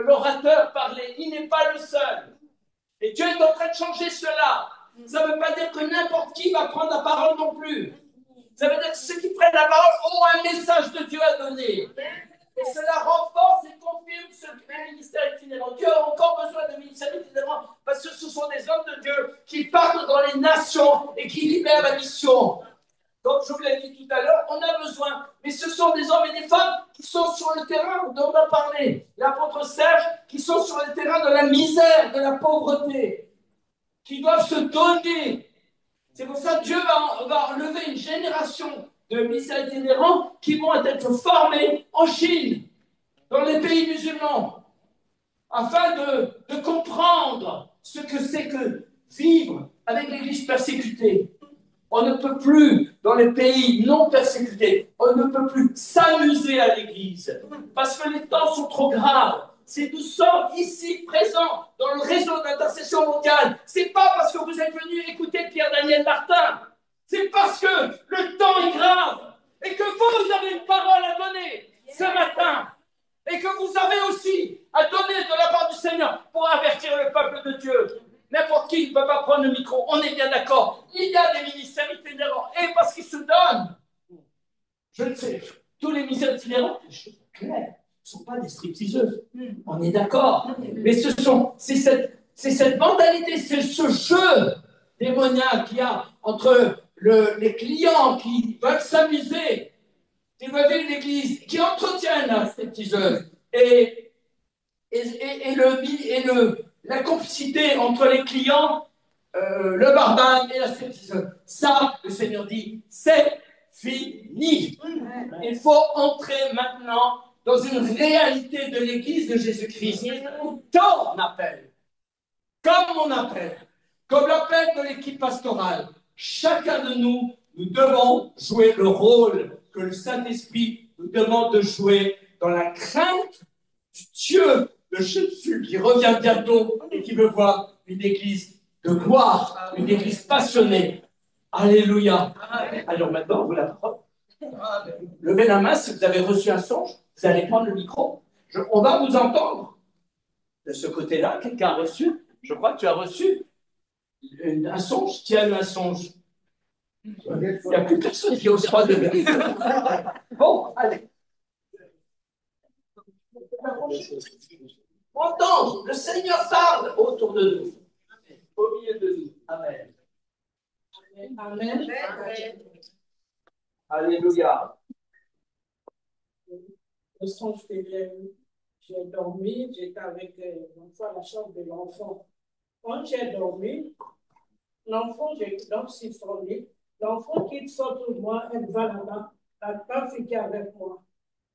l'orateur parler. Il n'est pas le seul. Et Dieu est en train de changer cela. Ça ne veut pas dire que n'importe qui va prendre la parole non plus. Ça veut dire que ceux qui prennent la parole ont un message de Dieu à donner. Et cela renforce et confirme ce ministère itinérant. Dieu a encore besoin de ministères itinérants parce que ce sont des hommes de Dieu qui partent dans les nations et qui libèrent la mission. Comme je vous l'ai dit tout à l'heure, on a besoin. Mais ce sont des hommes et des femmes qui sont sur le terrain dont on a parlé. L'apôtre Serge, qui sont sur le terrain de la misère, de la pauvreté, qui doivent se donner. C'est pour ça que Dieu va lever une génération de missionnaires itinérants qui vont être formés en Chine, dans les pays musulmans, afin de comprendre ce que c'est que vivre avec l'Église persécutée. On ne peut plus, dans les pays non persécutés, on ne peut plus s'amuser à l'Église, parce que les temps sont trop graves. Si nous sommes ici présents dans le réseau d'intercession mondiale, c'est pas parce que vous êtes venus écouter Pierre-Daniel Martin, c'est parce que le temps est grave et que vous avez une parole à donner ce matin et que vous avez aussi à donner de la part du Seigneur pour avertir le peuple de Dieu. N'importe qui ne peut pas prendre le micro, on est bien d'accord. Il y a des ministères itinérants et parce qu'ils se donnent. Je ne sais, tous les ministères itinérants, clair, ne sont pas des stripteaseuses. On est d'accord. Mais c'est cette mentalité, c'est ce jeu démoniaque qu'il y a entre les clients qui veulent s'amuser, qui veulent vivre l'église, qui entretiennent la stripteaseuse la complicité entre les clients, le barman et la stripteaseuse. Ça, le Seigneur dit, c'est fini. Il faut entrer maintenant dans une réalité de l'Église de Jésus-Christ où tant on appelle, comme on appelle, comme l'appel de l'équipe pastorale, chacun de nous, nous devons jouer le rôle que le Saint-Esprit nous demande de jouer dans la crainte du Dieu de Jésus qui revient bientôt et qui veut voir une église de gloire, une église passionnée. Alléluia. Alors maintenant, vous la parole. Levez la main si vous avez reçu un songe. Vous allez prendre le micro. On va vous entendre. De ce côté-là, quelqu'un a reçu. Je crois que tu as reçu un songe. Qui a eu un songe? Il n'y a plus personne qui ose pas lever. Bon, allez. Entendre, le Seigneur parle autour de nous, au milieu de nous. Amen. Amen. Alléluia. Le songe que j'ai dormi, j'étais avec l'enfant à la chambre de l'enfant. Quand j'ai dormi, l'enfant, j'ai donc sifflé. L'enfant qui sort de moi, elle va là-bas, elle n'a pas fini avec moi.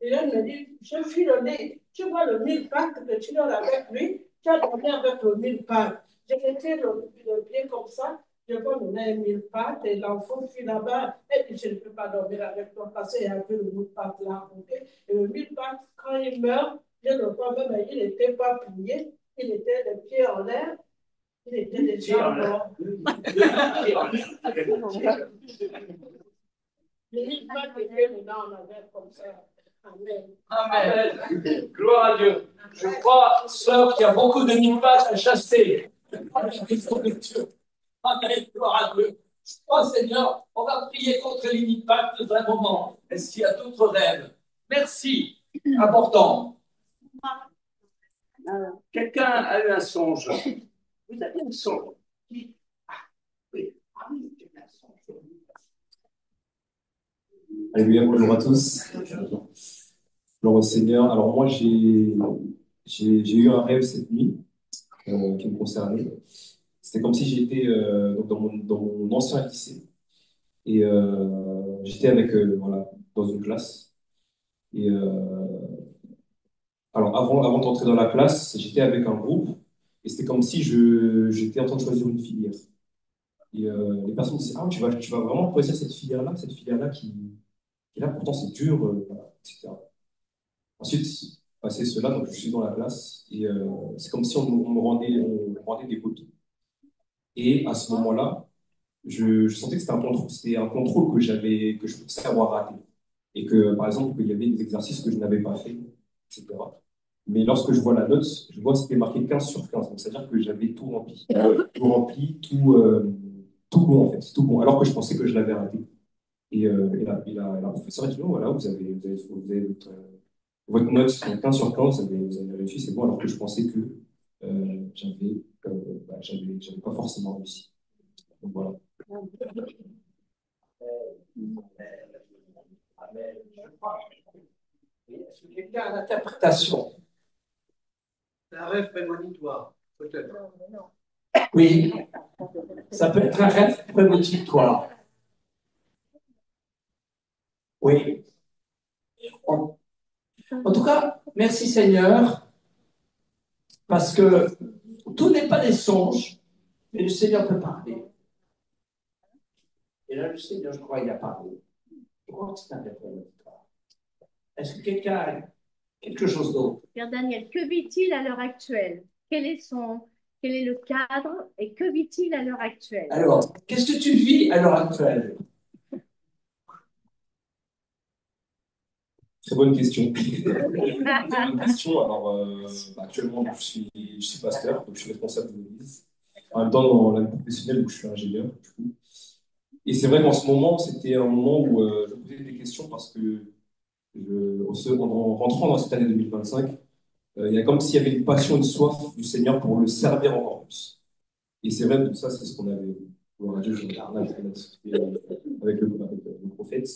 Et elle me dit, je suis le nez, tu vois le mille pattes que tu donnes avec lui, tu as dormi avec le mille pattes. J'ai été le pied comme ça, je vois le nez mille pattes et l'enfant fuit là-bas. Elle dit, je ne peux pas dormir avec toi parce qu'il y avait le mille pattes là. Okay? Et le mille pattes, quand il meurt, je le vois même, il n'était pas plié, il était les pieds en l'air, il était déjà mort. Le mille pattes était dedans, on avait comme ça. Amen. Amen. Gloire à Dieu. Je crois, sœur, qu'il y a beaucoup de mille-pattes à chasser. Amen. Gloire à Dieu. Je crois, Seigneur, on va prier contre les mille-pattes dans un moment. Est-ce qu'il y a d'autres rêves? Merci. Important. Quelqu'un a eu un songe. Vous avez un songe. Ah, oui. Ah oui, j'ai un songe. Alléluia, bonjour à tous. Gloire au Seigneur. Alors moi, j'ai eu un rêve cette nuit qui me concernait. C'était comme si j'étais donc dans mon ancien lycée. Et j'étais avec, voilà, dans une classe. Et alors avant d'entrer dans la classe, j'étais avec un groupe. Et c'était comme si j'étais en train de choisir une filière. Et les personnes disaient, ah, tu vas vraiment choisir cette filière-là qui est là, pourtant c'est dur, voilà, etc. Ensuite, passé cela, donc je suis dans la classe et c'est comme si on me rendait des copies. Et à ce moment-là, je sentais que c'était un contrôle que je pensais avoir raté. Et que, par exemple, qu'il y avait des exercices que je n'avais pas fait, etc. Mais lorsque je vois la note, je vois que c'était marqué 15 sur 15. Donc, c'est-à-dire que j'avais tout rempli. Tout rempli, tout bon, en fait. Tout bon. Alors que je pensais que je l'avais raté. Et la professeure a dit, non, voilà, vous avez votre note, c'est 15 sur 15, vous avez réussi, c'est bon, alors que je pensais que j'avais pas forcément réussi. Donc voilà. Amen. Est-ce que quelqu'un a l'interprétation? C'est un rêve prémonitoire, peut-être. Oui, ça peut être un rêve prémonitoire. Oui. En, en tout cas, merci Seigneur, parce que tout n'est pas des songes, mais le Seigneur peut parler. Et là, le Seigneur, je crois, il a parlé. Je crois que c'est un rêve prémonitoire. Est-ce que quelqu'un a quelque chose d'autre? Père Daniel, que vit-il à l'heure actuelle? Quel est le cadre et que vit-il à l'heure actuelle? Alors, qu'est-ce que tu vis à l'heure actuelle? Très bonne question. Très bonne question. Alors, actuellement, je suis pasteur, donc je suis responsable de l'église. En même temps, dans la vie professionnelle, où je suis ingénieur, du coup. Et c'est vrai qu'en ce moment, c'était un moment où je posais des questions parce que en rentrant dans cette année 2025, il y a comme s'il y avait une passion, une soif du Seigneur pour le servir encore plus. Et c'est vrai, tout ça, c'est ce qu'on avait. On a discuté avec le prophète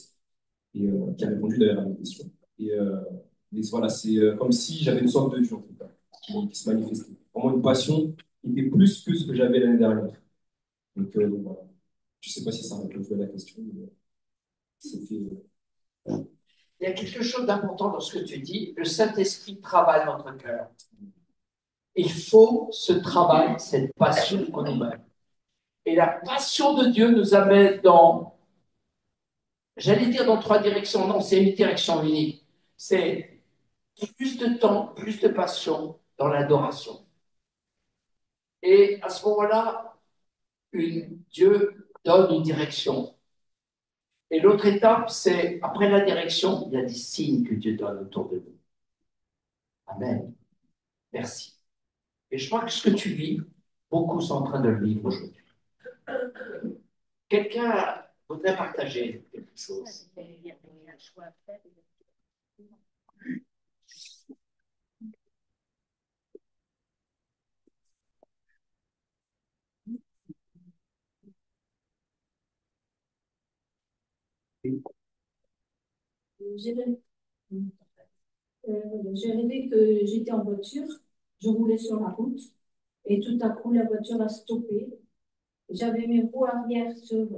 et qui a répondu d'ailleurs à mes questions. Et, mais voilà, c'est comme si j'avais une sorte de Dieu en tout cas, qui se manifestait. Vraiment une passion qui était plus que ce que j'avais l'année dernière. Donc voilà. Je ne sais pas si ça répond à la question, mais c'était. Il y a quelque chose d'important dans ce que tu dis. Le Saint-Esprit travaille notre cœur. Il faut ce travail, cette passion en nous-mêmes. Et la passion de Dieu nous amène dans, j'allais dire dans trois directions, non, c'est une direction unique. C'est plus de temps, plus de passion dans l'adoration. Et à ce moment-là, Dieu donne une direction. Et l'autre étape, c'est après la direction, il y a des signes que Dieu donne autour de nous. Amen. Merci. Et je crois que ce que tu vis, beaucoup sont en train de le vivre aujourd'hui. Quelqu'un voudrait partager quelque chose? J'ai rêvé j'ai rêvé que j'étais en voiture, je roulais sur la route et tout à coup la voiture a stoppé. J'avais mes roues arrière sur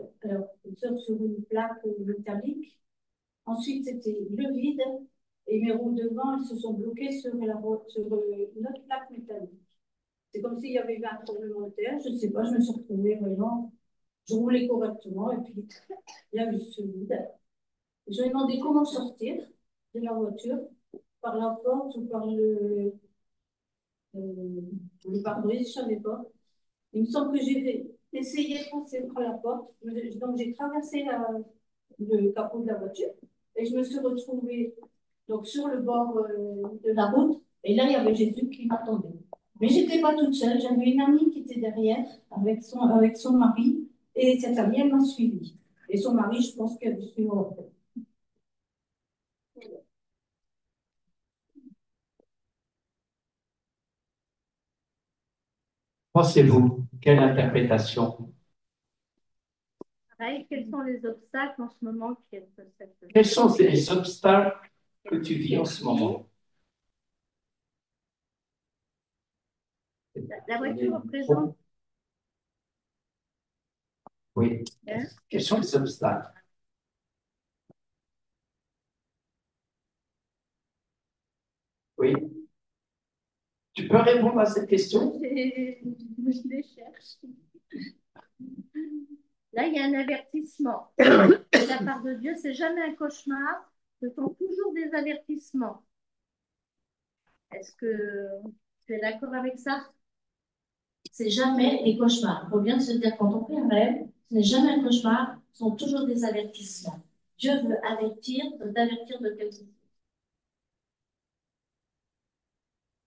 une plaque métallique. Ensuite, c'était le vide et mes roues devant elles se sont bloquées sur une autre plaque métallique. C'est comme s'il y avait eu un tremblement de terre, je ne sais pas, je me suis retrouvée vraiment, je roulais correctement et puis il y a eu ce vide. Je lui ai demandé comment sortir de la voiture, par la porte ou par le pare-brise, je ne savais pas. Il me semble que j'ai essayé de passer par la porte. Donc, j'ai traversé le capot de la voiture et je me suis retrouvée donc, sur le bord de la route. Et là, il y avait Jésus qui m'attendait. Mais je n'étais pas toute seule. J'avais une amie qui était derrière avec son mari. Et cette amie, elle m'a suivie. Et son mari, je pense qu'elle me suivait après. Pensez-vous, quelle interprétation? Pareil, quels sont les obstacles en ce moment qui est cette... Quels sont les obstacles que tu vis en ce moment? La voiture représente... Oui. Hein? Quels sont les obstacles? Oui. Tu peux répondre à cette question? Je les cherche. Là, il y a un avertissement. De la part de Dieu, c'est jamais un cauchemar, ce sont toujours des avertissements. Est-ce que tu es d'accord avec ça? C'est jamais des cauchemars. Il faut bien se dire, quand on fait un rêve, ce n'est jamais un cauchemar, ce sont toujours des avertissements. Dieu veut t'avertir de quelque chose.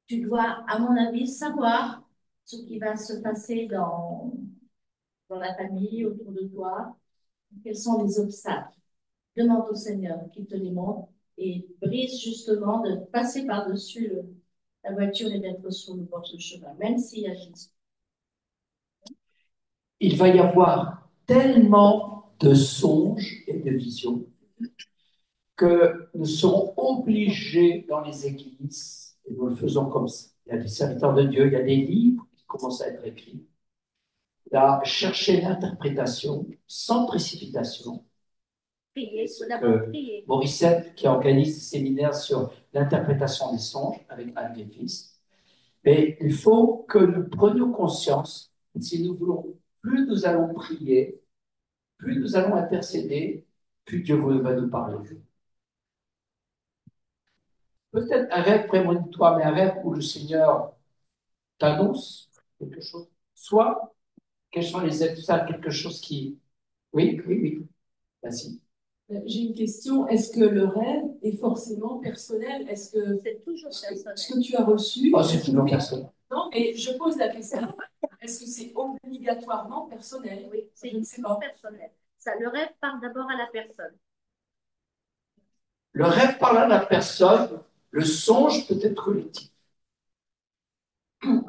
Tu dois, à mon avis, savoir ce qui va se passer dans la famille, autour de toi, quels sont les obstacles. Demande au Seigneur qu'il te les montre et brise justement de passer par-dessus la voiture et d'être sur le bord du chemin, même s'il y a Jésus. Il va y avoir tellement de songes et de visions que nous serons obligés dans les églises, et nous le faisons comme ça. Il y a des serviteurs de Dieu, il y a des livres qui commencent à être écrits, à chercher l'interprétation sans précipitation. Prier, il faut d'abord prier. Morissette, qui organise des séminaires sur l'interprétation des songes avec Anne des Fils. Mais il faut que nous prenions conscience, si nous voulons, plus nous allons prier, plus nous allons intercéder, plus Dieu va nous parler. Peut-être un rêve prémonitoire, mais un rêve où le Seigneur t'annonce quelque chose. Soit, quels sont les états, quelque chose qui... Oui, oui, oui. Vas-y. J'ai une question. Est-ce que le rêve est forcément personnel? Est-ce que C'est toujours personnel. ce que tu as reçu... Oh, c'est toujours personnel. Non, mais je pose la question. Est-ce que c'est obligatoirement personnel? Oui, c'est Je ne sais pas. personnel. Ça, le rêve part d'abord à la personne. Le rêve parle à la personne, le songe peut être collectif.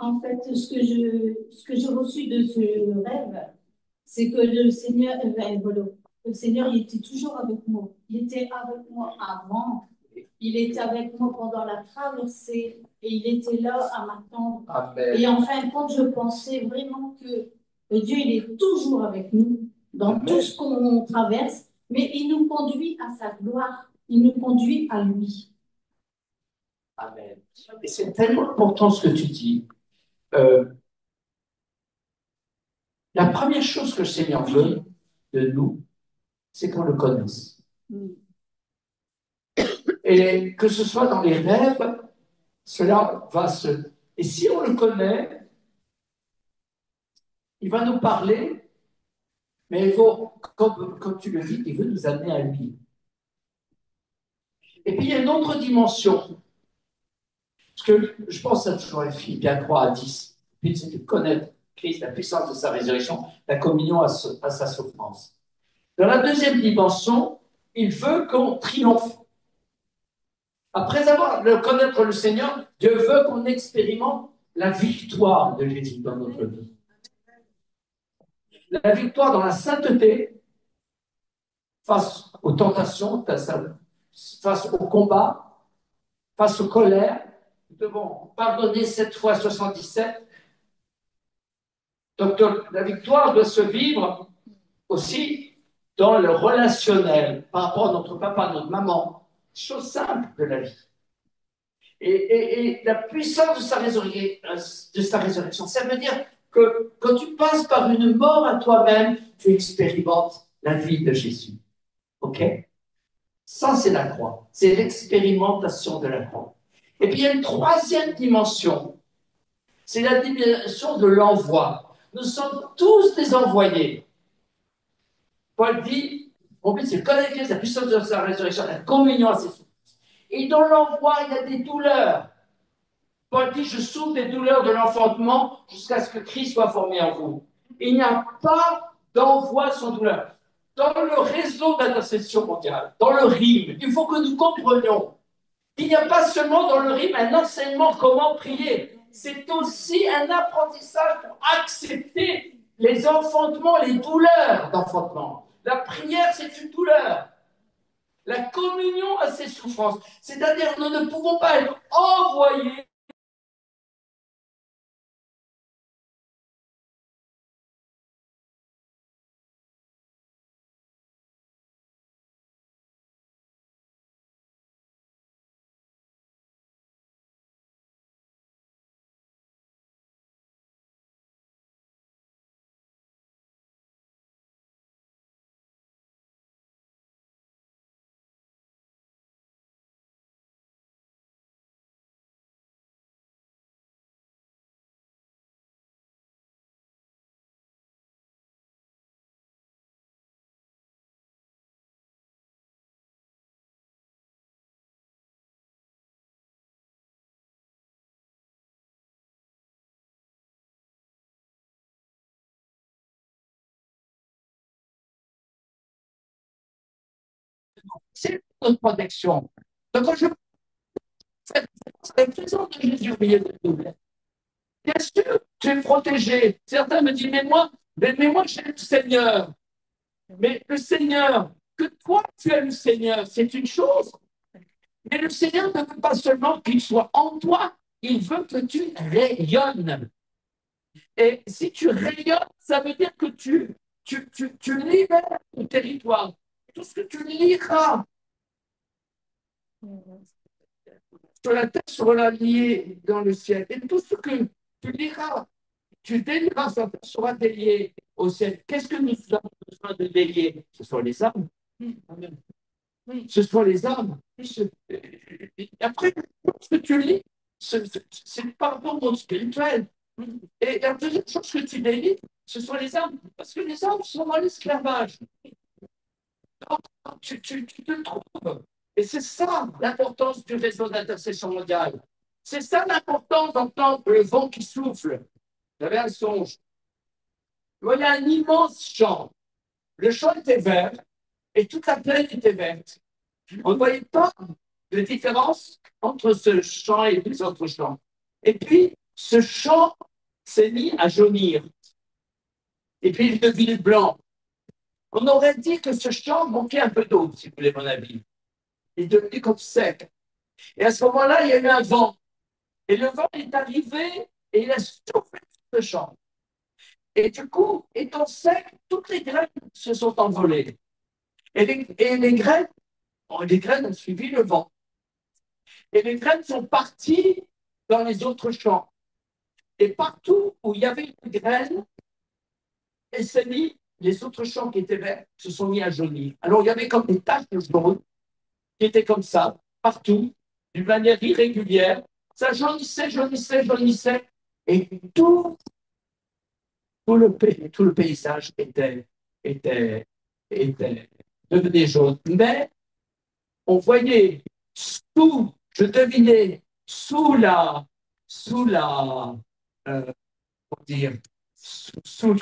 En fait, ce que j'ai reçu de ce rêve, c'est que le Seigneur, il était toujours avec moi. Il était avec moi avant. Il était avec moi pendant la traversée et il était là à m'attendre. Amen. Et en fin de compte, je pensais vraiment que Dieu, il est toujours avec nous dans Amen. tout ce qu'on traverse, mais il nous conduit à sa gloire. Il nous conduit à lui. Amen. Et c'est tellement important ce que tu dis. La première chose que le Seigneur veut de nous, c'est qu'on le connaisse. Et que ce soit dans les rêves, cela va se... Et si on le connaît, il va nous parler, mais il faut, comme tu le dis, il veut nous amener à lui. Et puis il y a une autre dimension. Parce que je pense à toujours les filles, bien 3 à 10. Puis c'est de connaître Christ, la puissance de sa résurrection, la communion à sa souffrance. Dans la deuxième dimension, il veut qu'on triomphe. Après avoir connaître le Seigneur, Dieu veut qu'on expérimente la victoire de Jésus dans notre vie. La victoire dans la sainteté, face aux tentations, face au combat, face aux colères. Nous devons pardonner 7 fois 77. Donc la victoire doit se vivre aussi dans le relationnel par rapport à notre papa, notre maman. Chose simple de la vie. Et la puissance de sa résurrection, ça veut dire que quand tu passes par une mort à toi-même, tu expérimentes la vie de Jésus. OK? Ça, c'est la croix. C'est l'expérimentation de la croix. Et puis, il y a une troisième dimension. C'est la dimension de l'envoi. Nous sommes tous des envoyés. Paul dit, mon but, c'est de connaître la puissance de sa résurrection, la communion à ses souffrances. Et dans l'envoi, il y a des douleurs. Paul dit, je souffre des douleurs de l'enfantement jusqu'à ce que Christ soit formé en vous. Il n'y a pas d'envoi sans douleur. Dans le réseau d'intercession mondiale, dans le RIM, il faut que nous comprenions qu'il n'y a pas seulement dans le RIM un enseignement comment prier, c'est aussi un apprentissage pour accepter les enfantements, les douleurs d'enfantement. La prière, c'est une douleur. La communion à ses souffrances. C'est-à-dire, nous ne pouvons pas être envoyés C'est notre protection. Donc, quand je fais la présence de Jésus au milieu de nous, bien sûr, tu es protégé. Certains me disent, mais moi, j'ai le Seigneur. Mais le Seigneur, que toi, tu as le Seigneur, c'est une chose. Mais le Seigneur ne veut pas seulement qu'il soit en toi, il veut que tu rayonnes. Et si tu rayonnes, ça veut dire que tu libères ton territoire. Tout ce que tu liras sur la terre sera lié dans le ciel. Et tout ce que tu liras, tu délieras sur la terre sera délié au ciel. Qu'est-ce que nous avons besoin de délier? Ce sont les âmes. Amen. Ce sont les âmes. Après, ce que tu lis, c'est le pardon monde spirituel. Et la deuxième chose que tu délies, ce sont les âmes. Parce que les âmes sont dans l'esclavage. Donc, tu te trouves. Et c'est ça l'importance du réseau d'intercession mondiale. C'est ça l'importance d'entendre le vent qui souffle. J'avais un songe. Il y a un immense champ. Le champ était vert et toute la plaine était verte. On ne voyait pas de différence entre ce champ et les autres champs. Et puis, ce champ s'est mis à jaunir. Et puis, il est devenu blanc. On aurait dit que ce champ manquait un peu d'eau, si vous voulez mon avis. Il est devenu comme sec. Et à ce moment-là, il y a eu un vent. Et le vent est arrivé et il a soufflé sur ce champ. Et du coup, étant sec, toutes les graines se sont envolées. Et les graines ont suivi le vent. Et les graines sont parties dans les autres champs. Et partout où il y avait une graine, les autres champs qui étaient verts se sont mis à jaunir. Alors il y avait comme des taches de jaune qui étaient comme ça, partout, d'une manière irrégulière. Ça jaunissait, jaunissait, jaunissait. Et tout le paysage était, devenait jaune. Mais on voyait je devinais, sous la, comment dire, sous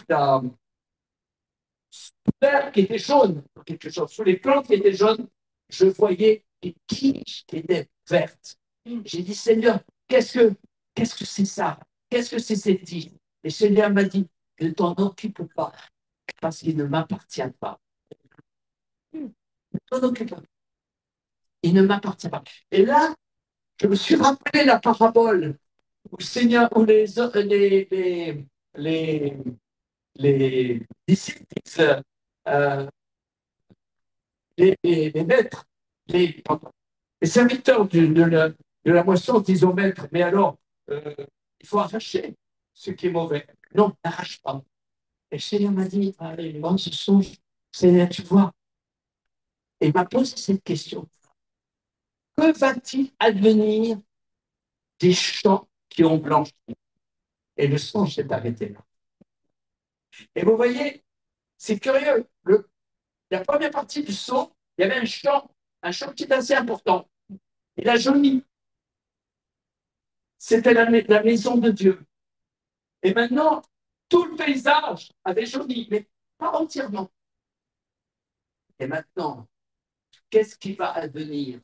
l'air qui était jaune, quelque chose, sous les plantes qui étaient jaunes, je voyais des tiges qui étaient vertes. J'ai dit, Seigneur, qu'est-ce que c'est ça? Qu'est-ce que c'est ces tiges? Et le Seigneur m'a dit, ne t'en occupe pas, parce qu'il ne m'appartient pas. Ne t'en occupe pas. Il ne m'appartient pas. Et là, je me suis rappelé la parabole où le Seigneur, où les, les disciples disent, euh, les maîtres, les serviteurs de la moisson disent au maître, mais alors, il faut arracher ce qui est mauvais. Non, n'arrache pas. Et le Seigneur m'a dit, allez, dans ce songe, Seigneur, tu vois, et il m'a posé cette question. Que va-t-il advenir des champs qui ont blanchi? Et le songe s'est arrêté là. Et vous voyez, c'est curieux. La première partie du son, il y avait un champ qui était assez important. Il a jauni. C'était la maison de Dieu. Et maintenant, tout le paysage avait jauni, mais pas entièrement. Et maintenant, qu'est-ce qui va advenir?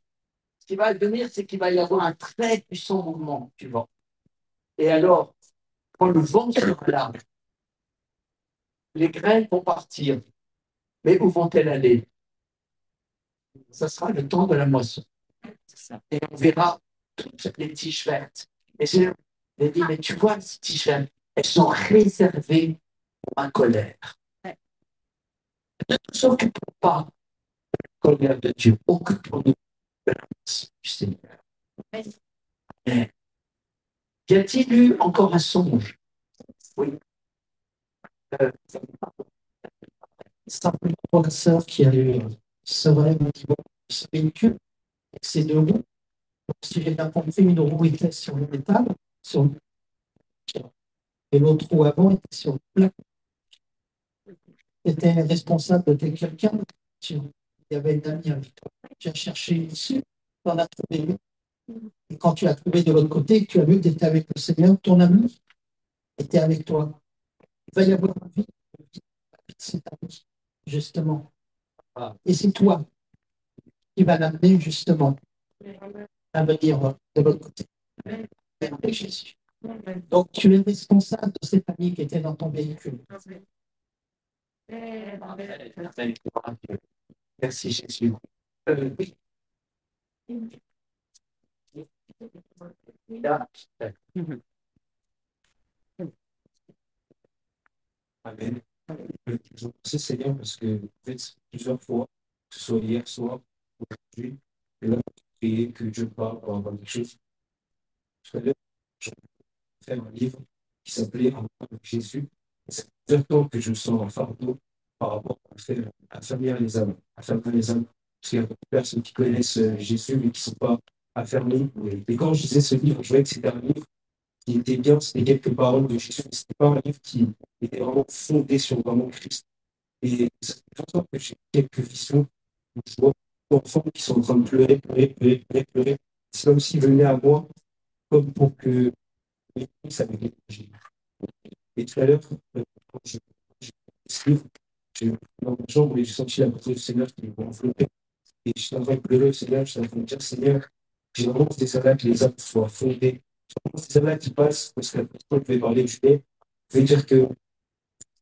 Ce qui va advenir, c'est qu'il va y avoir un très puissant mouvement du vent. Et alors, quand le vent sera là, les graines vont partir. Mais où vont-elles aller? Ça sera le temps de la moisson. Et on verra toutes les tiges vertes. Et je lui ai dit, mais tu vois, ces tiges vertes, elles sont réservées pour ma colère. Ne nous occupons pas de la colère de Dieu. Occupons-nous de la grâce du Seigneur. Mais, y a-t-il eu encore un songe? Oui. Simplement pour la sœur qui a eu ce rêve au niveau de ce véhicule, avec ses deux roues. Donc, si j'ai bien compris, une roue était sur le métal, et l'autre roue avant était sur le plat. Tu étais responsable de quelqu'un, il y avait une amie avec toi. Tu as cherché dessus, tu en as trouvé une. Et quand tu as trouvé de l'autre côté, tu as vu que tu étais avec le Seigneur, ton ami était avec toi. Il va y avoir une vie, c'est ta vie, justement. Et c'est toi. qui va l'amener justement à venir de l'autre côté, avec Jésus. Donc, tu es responsable de ces familles qui étaient dans ton véhicule. Merci Jésus. Oui. Amen. Je remercie Seigneur parce que en fait, plusieurs fois, que ce soit hier soir, aujourd'hui, et là, prier que Dieu parle par rapport à quelque chose. Tout à l'heure, j'ai fait un livre qui s'appelait En parle avec Jésus. Et c'est plusieurs temps que je sens un fardeau par rapport à affermir les âmes. Affermir les âmes. Parce qu'il y a beaucoup de personnes qui connaissent Jésus, mais qui ne sont pas affermées. Et quand je lisais ce livre, je voyais que c'était un livre qui était bien, c'était quelques paroles de Jésus, mais ce n'était pas un livre qui était vraiment fondé sur vraiment Christ. Et c'est pour ça que j'ai quelques visions où je vois des enfants qui sont en train de pleurer, pleurer, pleurer, pleurer, pleurer. Cela aussi venait à moi comme pour que les puissent avec l'énergie. Et tout à l'heure, quand j'ai ce livre, j'ai dans ma chambre et j'ai senti la présence du Seigneur qui m'a enveloppé. Et je suis en train de pleurer au Seigneur, je suis en train de dire, Seigneur, j'ai vraiment ces celles-là que les âmes soient fondées. J'ai vraiment ces celles-là qui passent, parce que la personne pouvait parler du lait, veut dire que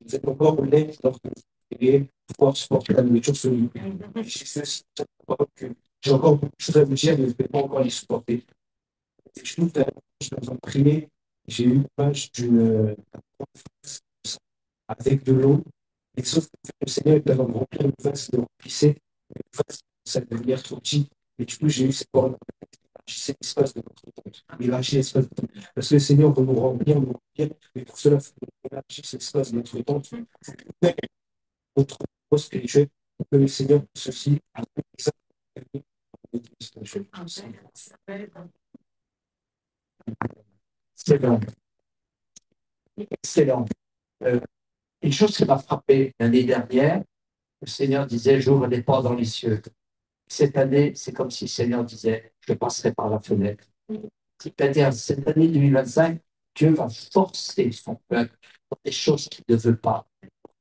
vous êtes encore au lait lorsque vous allez pouvoir supporter la nourriture sur lui. Je sais aussi que j'ai encore beaucoup de choses à vous dire, mais je ne vais pas encore les supporter. Et je trouve que je suis en train de prier, j'ai eu une page d'une avec de l'eau, et sauf que le Seigneur est en remplir une vase de remplissé, une vase ça devenir trop petit, et du coup j'ai eu cette parole, élargissez l'espace de notre tente, élargissez l'espace de notre tente, parce que le Seigneur veut nous remplir, mais pour cela, il faut élargir l'espace de notre tente, notre poste spirituel, pour que le Seigneur puisse aussi Excellent. Excellent. Une chose qui m'a frappé l'année dernière, le Seigneur disait, j'ouvre les portes dans les cieux. Cette année, c'est comme si le Seigneur disait, je passerai par la fenêtre. C'est-à-dire, cette année 2025, Dieu va forcer son peuple pour des choses qu'il ne veut pas,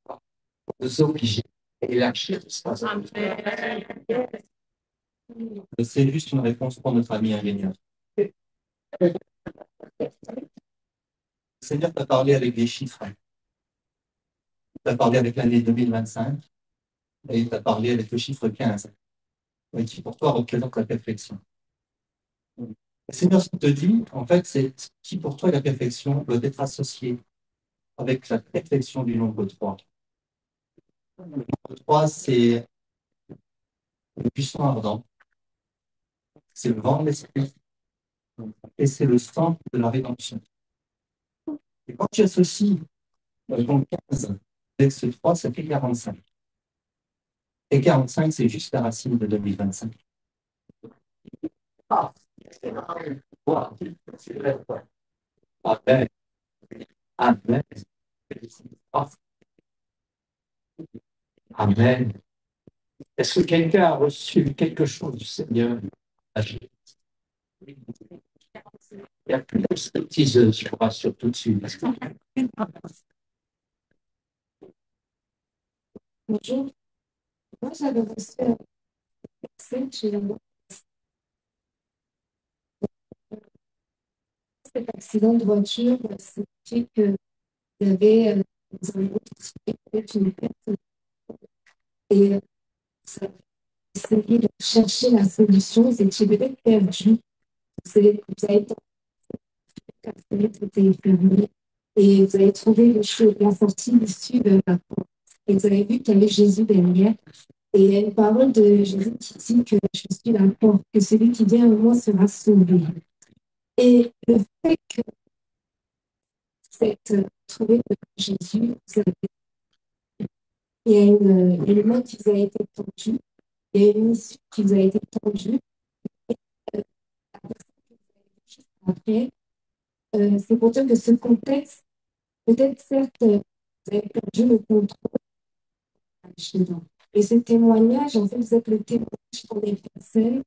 pour nous obliger à élargir l'espace. C'est juste une réponse pour notre ami ingénieur. Le Seigneur t'a parlé avec des chiffres. Il t'a parlé avec l'année 2025 et il t'a parlé avec le chiffre 15, qui pour toi représente la perfection. Le Seigneur, ce qu'il te dit, en fait, c'est qui pour toi est la perfection doit être associé avec la perfection du nombre 3. Le nombre 3, c'est le puissant ardent, c'est le vent de l'esprit et c'est le centre de la rédemption. Et quand tu associes ton 15 avec ce 3, ça fait 45. Et 45, c'est juste la racine de 2025. Ah, wow. Amen. Amen. Amen. Est-ce que quelqu'un a reçu quelque chose du Seigneur? Il n'y a plus de stripteaseuse, je vous rassure tout de suite. Bonjour, moi j'avais reçu un verset chez cet accident de voiture, c'était que il y avait un autre avec une personne et ça essayé de chercher la solution, vous étiez peut-être perdu, vous avez tenté la fenêtre était fermée et vous avez trouvé la sortie issue de la porte. Et vous avez vu qu'il y avait Jésus derrière. Et il y a une parole de Jésus qui dit que je suis la porte, que celui qui vient à moi sera sauvé. Et le fait que vous êtes trouvé de Jésus, il y a une main qui vous a été tendue, il y a une issue qui vous a été tendue. Et, la personne que vous avez vue juste après, c'est pour dire que ce contexte, peut-être certes, vous avez perdu le contrôle dedans. Et ce témoignage, en fait, vous êtes le témoignage pour les personnes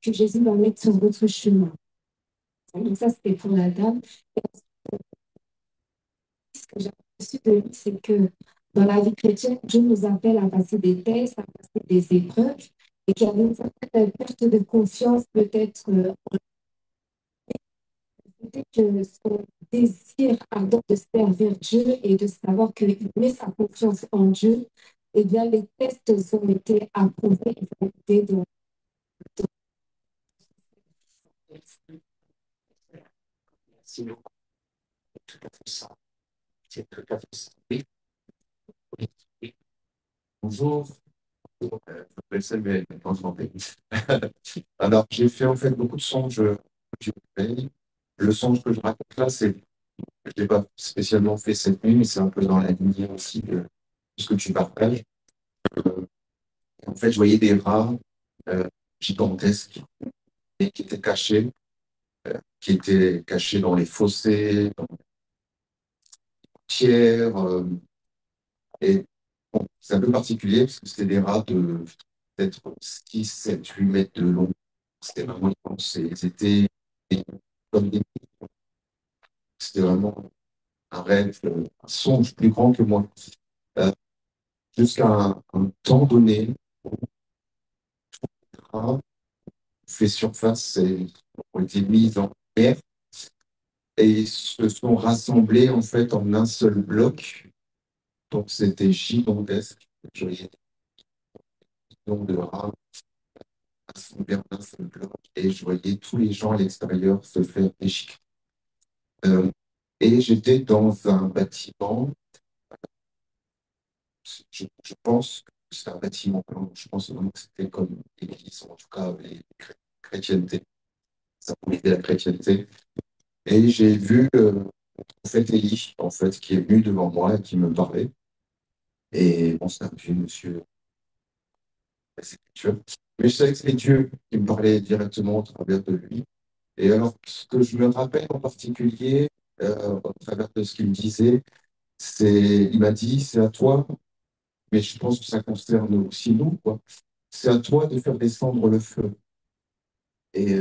que Jésus va mettre sur votre chemin. Donc ça, c'était pour la dame. Et ce que j'ai reçu de lui, c'est que dans la vie chrétienne, Dieu nous appelle à passer des tests, à passer des épreuves. et qu'il y avait une certaine perte de confiance, peut-être que son désir ardent de servir Dieu et de savoir qu'il met sa confiance en Dieu, eh bien, les tests ont été approuvés et validés. Merci beaucoup. C'est tout à fait ça. C'est tout à fait ça. Oui, oui, oui. Bonjour. Je m'appelle Samuel, enchanté. Alors, j'ai fait en fait beaucoup de songes du réveil. Le songe que je raconte là, je l'ai pas spécialement fait cette nuit, mais c'est un peu dans la lignée aussi de ce que tu partages. En fait, je voyais des rats euh, gigantesques et qui étaient cachés dans les fossés, dans les pierres. Et bon, c'est un peu particulier parce que c'était des rats de peut-être 6, 7, 8 mètres de long. C'était vraiment immense. Et ils étaient comme des... C'était vraiment un rêve, un songe plus grand que moi. Euh, Jusqu'à un temps donné, les rats fait surface et ont été mis en mer et ils se sont rassemblés en fait en un seul bloc. Donc c'était gigantesque. Je voyais des millions de rats rassemblés en un seul bloc et je voyais tous les gens à l'extérieur se faire déchiqueter. Euh, et j'étais dans un bâtiment, je pense que c'est un bâtiment, je pense vraiment que c'était comme l'église, en tout cas les chrétienté, ça pouvait être la chrétienté. Et j'ai vu en fait Élie, en fait, qui est venu devant moi et qui me parlait. Et bon, c'est un vieux monsieur, c'est sûr. Mais je savais que c'était Dieu qui me parlait directement au travers de lui. Et alors, ce que je me rappelle en particulier, au travers de ce qu'il me disait, il m'a dit, c'est à toi, mais je pense que ça concerne aussi nous, quoi. C'est à toi de faire descendre le feu. Et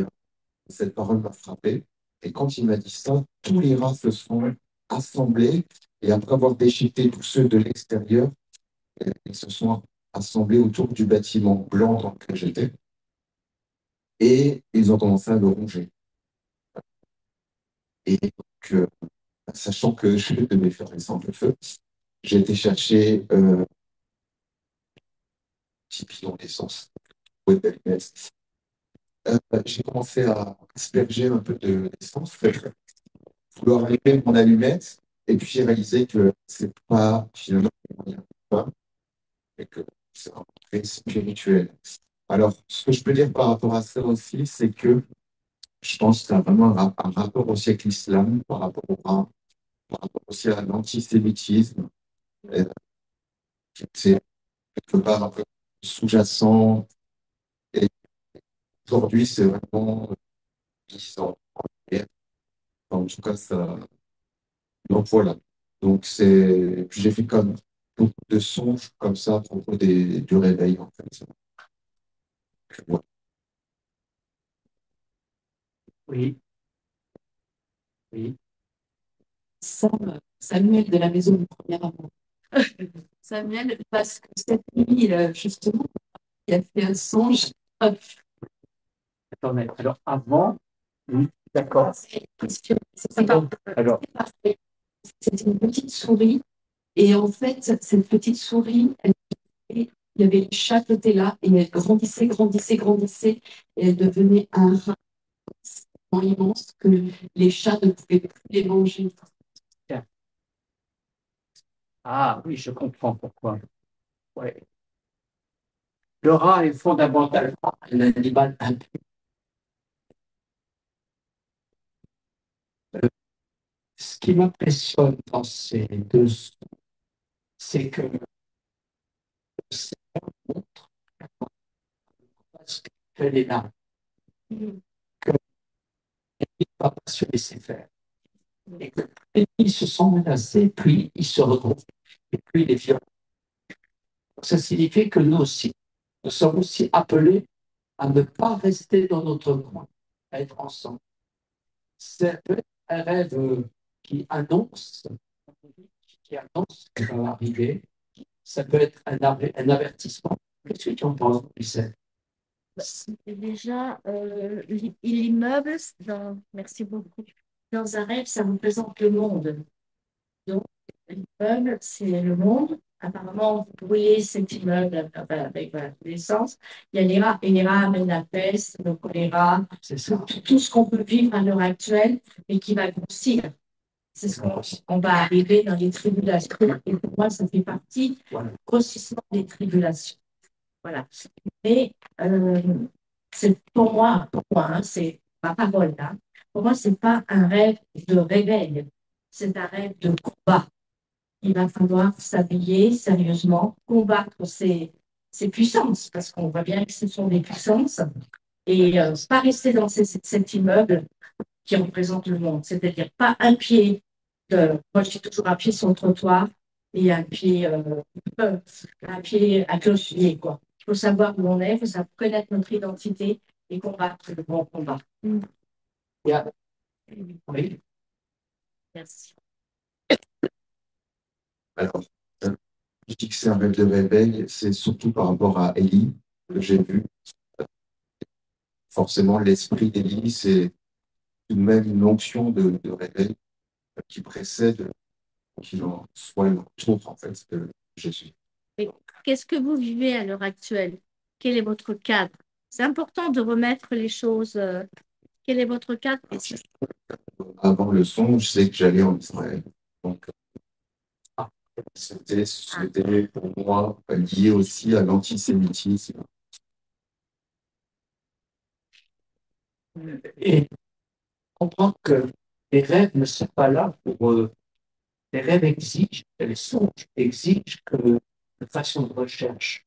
cette parole m'a frappé. Et quand il m'a dit ça, tous les rats se sont assemblés. Et après avoir déchiqueté tous ceux de l'extérieur, ils se sont assemblés autour du bâtiment blanc dans lequel j'étais. Et ils ont commencé à le ronger. Et donc, sachant que je devais faire descendre le feu, j'ai été chercher un petit bidon d'essence. Ouais, d'allumettes. J'ai commencé à asperger un peu d'essence, vouloir allumer mon allumette, et puis j'ai réalisé que c'est pas finalement pas, et que c'est un très spirituel. Alors, ce que je peux dire par rapport à ça aussi, c'est que je pense que ça a vraiment un rapport aussi avec l'islam, par rapport aussi à l'antisémitisme. Euh, C'est quelque part un peu sous-jacent. Et aujourd'hui, c'est vraiment 10 ans. En tout cas, ça. Donc voilà. Donc c'est. Puis j'ai fait comme beaucoup de songes comme ça à propos du réveil, en fait. Voilà. Oui, oui. Samuel de la maison du premier amour. Samuel, parce que cette nuit, justement, il a fait un songe. Attendez, alors avant, oui, d'accord. C'est une question. Alors, C'était une petite souris. Et en fait, cette petite souris, il y avait les chats qui étaient là et elle grandissait, grandissait, grandissait. Et elle devenait un rat tellement immense que les chats ne pouvaient plus les manger. tiens. Ah oui, je comprends pourquoi. Ouais. Le rat est fondamentalement un animal impur. Ce qui m'impressionne dans ces deux, c'est que le Seigneur montre parce qu'elle est là, qu'il ne va pas se laisser faire. Et que plus ils se sent menacés, puis ils se regroupent, et puis il est violent. Ça signifie que nous aussi, nous sommes aussi appelés à ne pas rester dans notre coin, à être ensemble. C'est peut-être un rêve qui qui annonce ce qui va arriver. Ça peut être un avertissement. Qu'est-ce que tu en penses, Lucette? Et déjà, l'immeuble, merci beaucoup. Dans un rêve, ça représente le monde. Donc, l'immeuble, c'est le monde. Apparemment, vous brûlez cet immeuble avec voilà, l'essence. Il y a les rats, et les rats amènent la peste, le choléra, C'est ça. tout ce qu'on peut vivre à l'heure actuelle et qui va grossir. C'est ce qu'on va arriver dans les tribulations. Et pour moi, ça fait partie Voilà. du grossissement des tribulations. Voilà. Mais c'est pour moi hein, c'est ma parole là. Pour moi, c'est pas un rêve de réveil, c'est un rêve de combat. Il va falloir s'habiller sérieusement, combattre ces puissances, parce qu'on voit bien que ce sont des puissances, et pas rester dans cet immeuble qui représente le monde. C'est-à-dire pas un pied moi je suis toujours un pied sur le trottoir et un pied à cloche-pied, quoi. Il faut savoir où on est, il faut savoir connaître notre identité et combattre le bon combat. Yeah. Oui. Merci. Alors, je dis que c'est un rêve de réveil, c'est surtout par rapport à Élie que j'ai vu. Forcément, l'esprit d'Élie, c'est tout de même une onction de réveil qui précède qu'il en soit le retour, en fait, de Jésus. Et qu'est-ce que vous vivez à l'heure actuelle? Quel est votre cadre? C'est important de remettre les choses. Quel est votre cadre? Avant le son, je sais que j'allais en Israël. Donc, c'était pour moi lié aussi à l'antisémitisme. Et comprendre que les rêves ne sont pas là pour. Les rêves exigent, les songes exigent que nous fassions de recherche.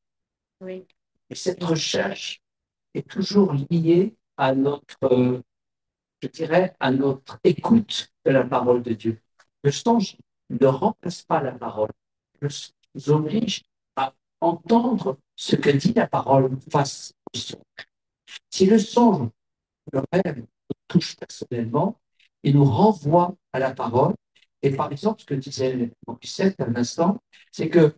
Oui. Et cette recherche est toujours liée à notre, je dirais, à notre écoute de la parole de Dieu. Le songe ne remplace pas la parole. Le songe nous oblige à entendre ce que dit la parole face au songe. Si le songe, le rêve, nous touche personnellement, il nous renvoie à la parole. Et par exemple, ce que disait Morissette à l'instant, c'est que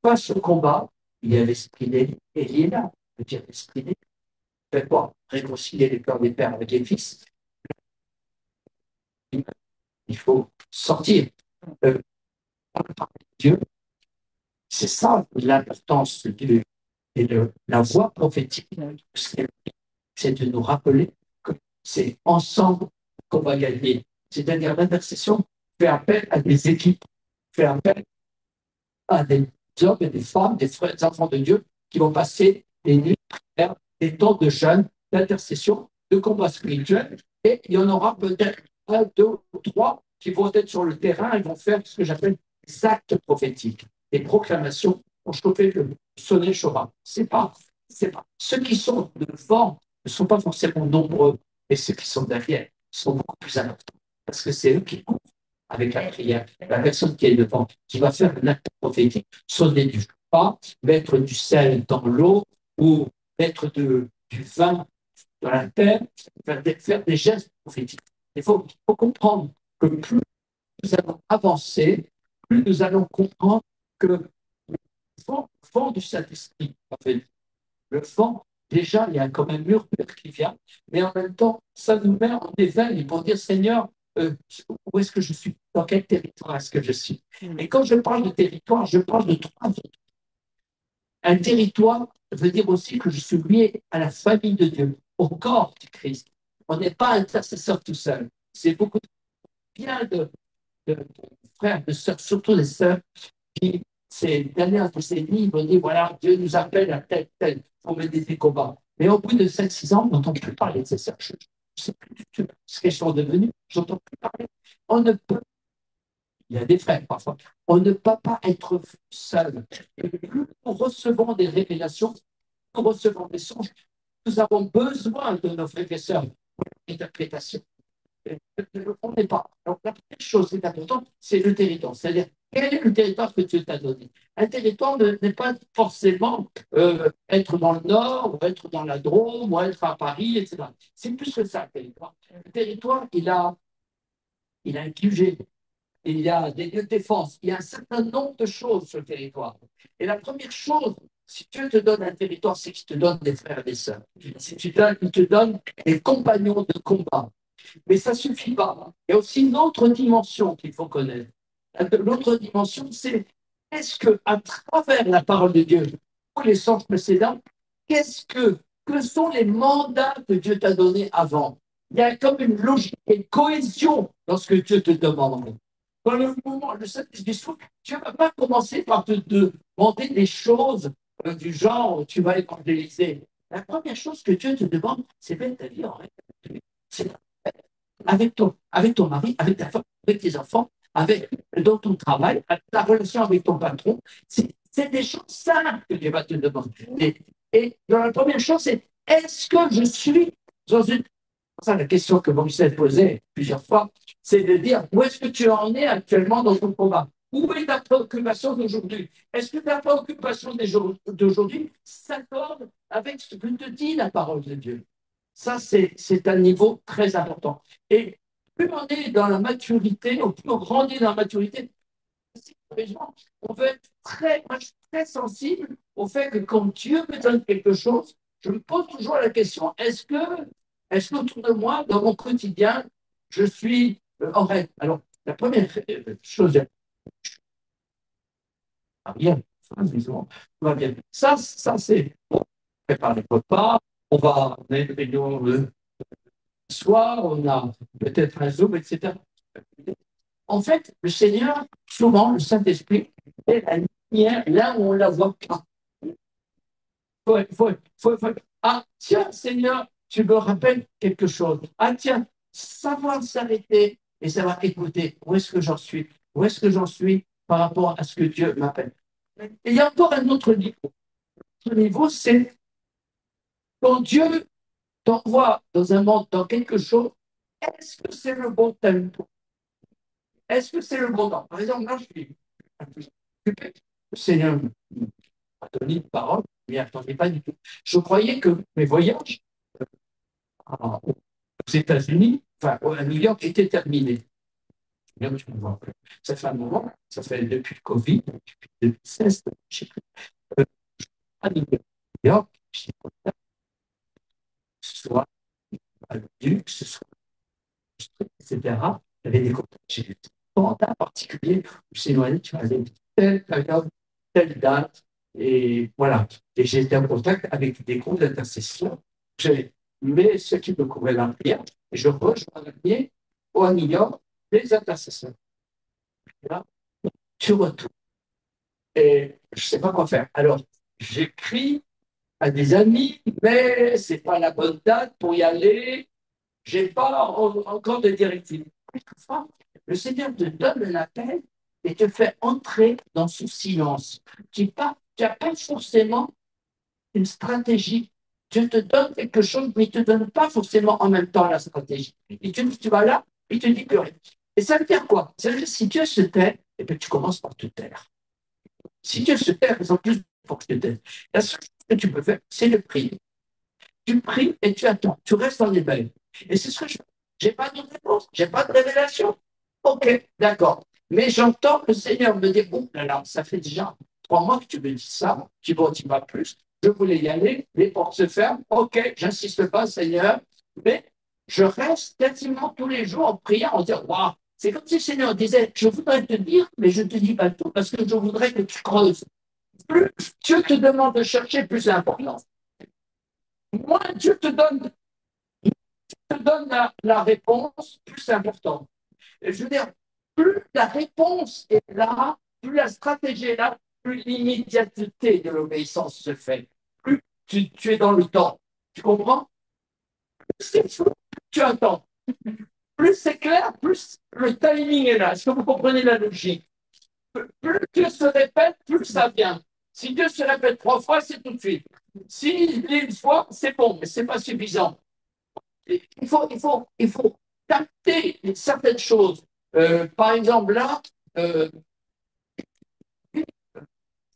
face au combat, il y a l'esprit d'Élie est là. Je veux dire, l'esprit d'Élie fait quoi? Réconcilier les cœurs des pères avec les fils. Il faut sortir par la parole de Dieu. C'est ça l'importance de Dieu. Et la voix prophétique, c'est de nous rappeler que c'est ensemble qu'on va gagner. C'est-à-dire l'intercession fait appel à des équipes, fait appel à des hommes et des femmes, des frères, des enfants de Dieu qui vont passer des nuits de prière, des temps de jeûne, d'intercession, de combat spirituel. Et il y en aura peut-être un, deux ou trois qui vont être sur le terrain et vont faire ce que j'appelle des actes prophétiques, des proclamations pour chauffer le sonner le Shoah. C'est pas. Ceux qui sont devant ne sont pas forcément nombreux, et ceux qui sont derrière sont beaucoup plus importants. Parce que c'est eux qui courent avec la prière. La personne qui est devant, qui va faire un acte prophétique, sonner du pas, mettre du sel dans l'eau ou mettre du vin dans la terre, faire des gestes prophétiques. Il faut comprendre que plus nous allons avancer, plus nous allons comprendre que le vent du Saint-Esprit, en fait, le vent, déjà, il y a comme un murmure qui vient, mais en même temps, ça nous met en éveil pour dire, Seigneur, où est-ce que je suis? Dans quel territoire est-ce que je suis? Et quand je parle de territoire, je parle de trois. Un territoire veut dire aussi que je suis lié à la famille de Dieu, au corps du Christ. On n'est pas intercesseur tout seul. C'est beaucoup bien de frères, de sœurs, surtout des sœurs, qui, ces dernières décennies, m'ont dit voilà, Dieu nous appelle à tel, pour mener des combats. Mais au bout de 5-6 ans, on n'entend plus parler de ces sœurs. Je ne sais plus du tout ce qu'elles sont devenues. Je n'entends plus parler. On ne peut, il y a des frères parfois, on ne peut pas être seul. Et plus nous recevons des révélations, nous recevons des songes, nous avons besoin de nos frères et sœurs pour l'interprétation. On n'est pas. Donc, la première chose qui est importante, c'est le territoire. C'est-à-dire, quel est le territoire que Dieu t'a donné? Un territoire n'est pas forcément être dans le Nord, ou être dans la Drôme, ou être à Paris, etc. C'est plus que ça, le territoire. Le territoire, il a un QG, il y a des lieux de défense, il y a un certain nombre de choses sur le territoire. Et la première chose Si Dieu te donne un territoire, c'est qu'il te donne des frères et des sœurs. Si tu donnes, il te donne des compagnons de combat. Mais ça ne suffit pas. Il y a aussi une autre dimension qu'il faut connaître. L'autre dimension, c'est est-ce que à travers la parole de Dieu, ou les sens précédents, que sont les mandats que Dieu t'a donnés avant? Il y a comme une logique, une cohésion dans ce que Dieu te demande. Dans le moment, le Saint-Esprit, Dieu ne va pas commencer par te demander des choses du genre tu vas évangéliser. La première chose que Dieu te demande, c'est mettre ta vie en règle. C'est avec ton mari, avec ta femme, avec tes enfants, dans ton travail, avec ta relation avec ton patron. C'est des choses simples que Dieu va te demander. Et dans la première chose, c'est est-ce que je suis dans une. Ça, la question que Moïse posait plusieurs fois, c'est de dire où est-ce que tu en es actuellement dans ton combat? Où est ta préoccupation d'aujourd'hui? Est-ce que ta préoccupation d'aujourd'hui s'accorde avec ce que te dit la parole de Dieu? Ça, c'est un niveau très important. Et plus on est dans la maturité, au plus on grandit dans la maturité, on veut être moi, je suis très sensible au fait que quand Dieu me donne quelque chose, je me pose toujours la question, est-ce qu'autour de moi, dans mon quotidien, je suis en règle? Alors, la première chose, rien, tout va bien. Ça c'est, on prépare les repas, on a une réunion le soir, on a peut-être un Zoom, etc. En fait, le Seigneur, souvent, le Saint-Esprit, est la lumière là où on ne la voit pas. Ah, tiens, Seigneur, tu me rappelles quelque chose. Ah, tiens, savoir s'arrêter et savoir écouter. Où est-ce que j'en suis? Où est-ce que j'en suis par rapport à ce que Dieu m'appelle? Et il y a encore un autre niveau. L'autre niveau, c'est quand Dieu t'envoie dans un monde, dans quelque chose, est-ce que c'est le bon temps? Est-ce que c'est le bon temps? Par exemple, là, je suis occupé. Le Seigneur m'a donné une parole, je m'y attendais pas du tout. Je croyais que mes voyages aux États-Unis, enfin à New York, étaient terminés. Ça fait un moment, ça fait depuis le Covid, depuis 2016, je sais plus. À New York, je sais pas, que ce soit à Lux, ce soit etc. Il y avait des contacts. J'ai des mandats particuliers où c'est loin, tu vas telle période, telle date, et voilà. Et j'ai été en contact avec des groupes d'intercession. J'ai mis ceux qui me couvraient la prière, et je rejoins la prière à New York, des intercesseurs. Et là, tu retournes. Et je ne sais pas quoi faire. Alors, j'écris à des amis, mais ce n'est pas la bonne date pour y aller. Je n'ai pas encore de directive. Quelquefois, le Seigneur te donne l'appel et te fait entrer dans ce silence. Tu n'as pas forcément une stratégie. Dieu te donne quelque chose, mais il ne te donne pas forcément en même temps la stratégie. Il te dit, tu vas là, il te dit plus rien. Et ça veut dire quoi? Ça veut dire si Dieu se tait, eh bien, tu commences par te taire. Si Dieu se tait, en plus, pour que tu te taies. La seule chose que tu peux faire, c'est de prier. Tu pries et tu attends. Tu restes en éveil. Et c'est ce que je fais. Je n'ai pas de réponse, je n'ai pas de révélation. Ok, d'accord. Mais j'entends le Seigneur me dire, bon, là, ça fait déjà 3 mois que tu me dis ça, tu vas plus, je voulais y aller, les portes se ferment, ok, j'insiste pas, Seigneur, mais je reste quasiment tous les jours en priant, en disant, waouh, c'est comme si le Seigneur disait, je voudrais te dire, mais je ne te dis pas tout, parce que je voudrais que tu creuses. Plus Dieu te demande de chercher, plus c'est important. Moins Dieu te donne la réponse, plus c'est important. Et je veux dire, plus la réponse est là, plus la stratégie est là, plus l'immédiateté de l'obéissance se fait. Plus tu es dans le temps. Tu comprends? Plus c'est flou, plus tu attends. Plus c'est clair, plus le timing est là. Est-ce que vous comprenez la logique? Plus Dieu se répète, plus ça vient. Si Dieu se répète 3 fois, c'est tout de suite. S'il dit une fois, c'est bon, mais ce n'est pas suffisant. Il faut capter certaines choses. Par exemple, là,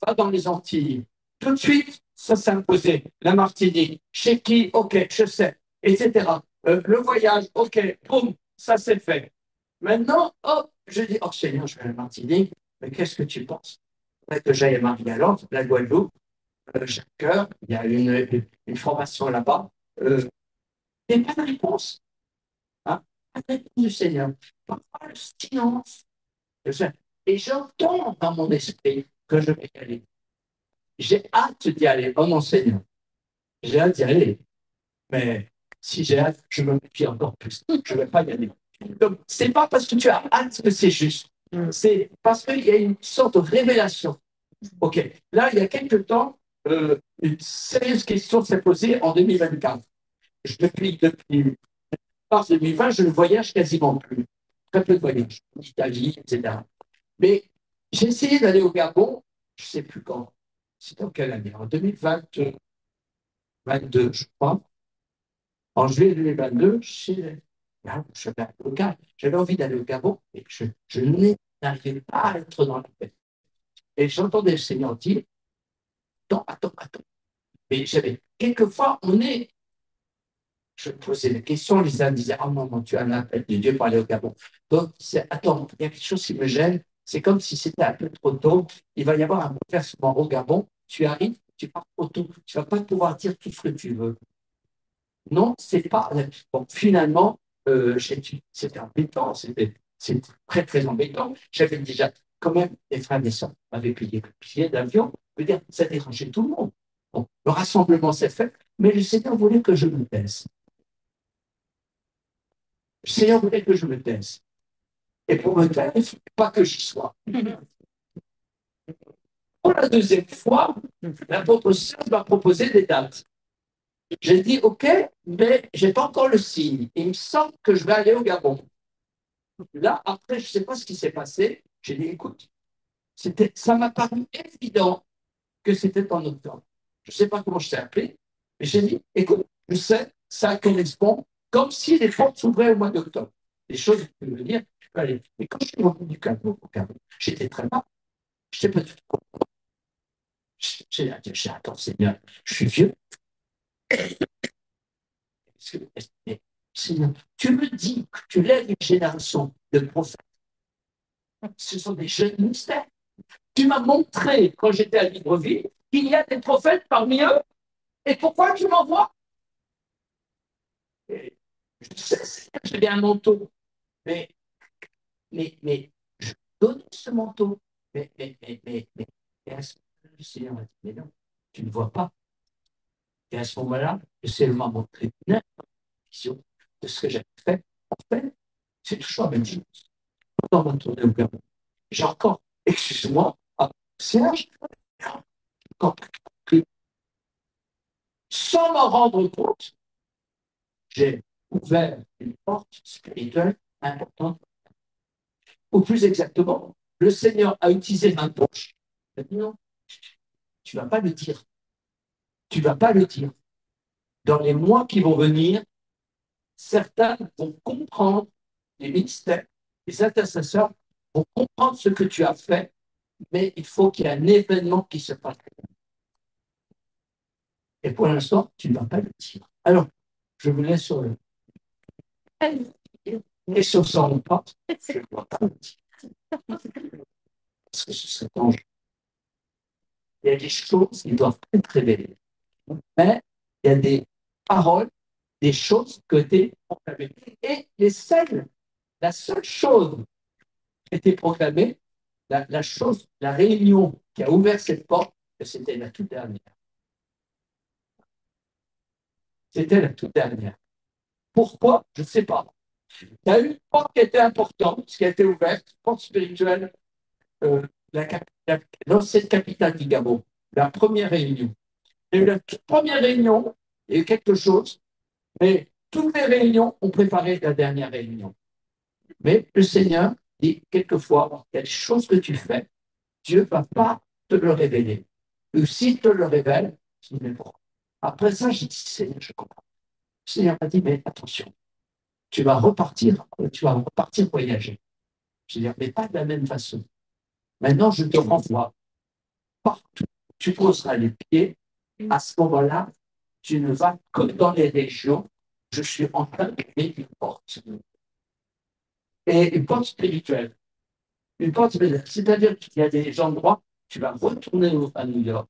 va dans les Antilles. Tout de suite, ça s'est imposé. La Martinique, chez qui, ok, je sais, etc. Le voyage, ok, boum, ça s'est fait. Maintenant, hop, je dis, oh Seigneur, je vais à la Martinique, mais qu'est-ce que tu penses? Que j'aille à Marie-Galante, la Guadeloupe, Chaque heure, il y a une formation là-bas. Mais pas de réponse. Hein? Pas de réponse du Seigneur. Parfois, le silence. Et j'entends dans mon esprit que je vais y aller. J'ai hâte d'y aller. Oh non, Seigneur, j'ai hâte d'y aller. Mais si j'ai hâte, je me méfie encore plus. Je ne vais pas y aller. Donc, ce n'est pas parce que tu as hâte que c'est juste. C'est parce qu'il y a une sorte de révélation. OK. Là, il y a quelques temps, une sérieuse question s'est posée en 2024. Depuis mars 2020, je ne voyage quasiment plus. Très peu de voyages. Italie, etc. Mais j'ai essayé d'aller au Gabon, je ne sais plus quand. C'est en quelle année? En 2022, je crois. En juillet 2022, j'avais envie d'aller au Gabon et je n'arrivais pas à être dans la paix. Et j'entendais le Seigneur dire, attends. Et j'avais, quelquefois, je posais des questions, les uns disaient, oh non, tu as un appel de Dieu pour aller au Gabon. Donc, attends, il y a quelque chose qui me gêne, c'est comme si c'était un peu trop tôt, il va y avoir un bouleversement au Gabon, tu arrives, tu pars trop tôt, tu ne vas pas pouvoir dire tout ce que tu veux. Non, c'est pas. Bon, finalement, c'était embêtant, c'était très, très embêtant. J'avais déjà, quand même, des frères et des sœurs m'avaient payé le billet d'avion. Je veux dire, ça dérangeait tout le monde. Bon, le rassemblement s'est fait, mais le Seigneur voulait que je me taise. Le Seigneur voulait que je me taise. Et pour me taire, il ne faut pas que j'y sois. Pour la deuxième fois, l'apôtre Serge m'a proposé des dates. J'ai dit, OK, mais je n'ai pas encore le signe. Il me semble que je vais aller au Gabon. Là, après, je ne sais pas ce qui s'est passé. J'ai dit, écoute, ça m'a paru évident que c'était en octobre. Je ne sais pas comment je t'ai appelé, mais j'ai dit, écoute, je sais, ça correspond comme si les portes s'ouvraient au mois d'octobre. Les choses, je peux me dire, je peux aller. Mais quand je suis revenu du Gabon, j'étais très mal. Je n'étais pas du tout content. J'ai dit, attends, Seigneur, je suis vieux. Seigneur, tu me dis que tu lèves une génération de prophètes. Ce sont des jeunes mystères. Tu m'as montré, quand j'étais à Libreville, qu'il y a des prophètes parmi eux. Et pourquoi tu m'envoies? Je sais, j'ai bien un manteau. Mais je donne ce manteau. Et à ce moment-là, le Seigneur m'a dit, mais non, tu ne vois pas. Et à ce moment-là, le Seigneur m'a montré une vision de ce que j'avais fait. En fait, c'est toujours la même chose. Dans mon tournée au Gabon, j'ai encore, excuse-moi, Serge, sans m'en rendre compte, j'ai ouvert une porte spirituelle importante. Ou plus exactement, le Seigneur a utilisé ma bouche. Il a dit non, tu ne vas pas le dire. Tu ne vas pas le dire. Dans les mois qui vont venir, certains vont comprendre les ministères, les intercesseurs vont comprendre ce que tu as fait, mais il faut qu'il y ait un événement qui se passe. Et pour l'instant, tu ne vas pas le dire. Alors, je vous laisse sur le. Et sur son porte, je ne dois pas le dire. Parce que ce serait dangereux. Il y a des choses qui doivent être révélées. Mais il y a des paroles, des choses qui ont été proclamées. Et la seule chose qui a été proclamée, la réunion qui a ouvert cette porte, c'était la toute dernière. C'était la toute dernière. Pourquoi? Je ne sais pas. Il y a une porte qui était importante, qui a été ouverte, porte spirituelle, l'ancienne capitale du Gabon, la première réunion. Il y a eu la toute première réunion, il y a eu quelque chose, mais toutes les réunions ont préparé la dernière réunion. Mais le Seigneur dit quelquefois, il y a des choses que tu fais, Dieu ne va pas te le révéler. Ou s'il te le révèle, je dis, mais pourquoi? Après ça, j'ai dit, Seigneur, je comprends. Le Seigneur m'a dit, mais attention, tu vas repartir voyager. Je dis, mais pas de la même façon. Maintenant, je te renvoie partout. Tu poseras les pieds. À ce moment-là, tu ne vas que dans les régions. Je suis en train de créer une porte. Et une porte spirituelle. Une porte spirituelle. C'est-à-dire qu'il y a des endroits, tu vas retourner à New York.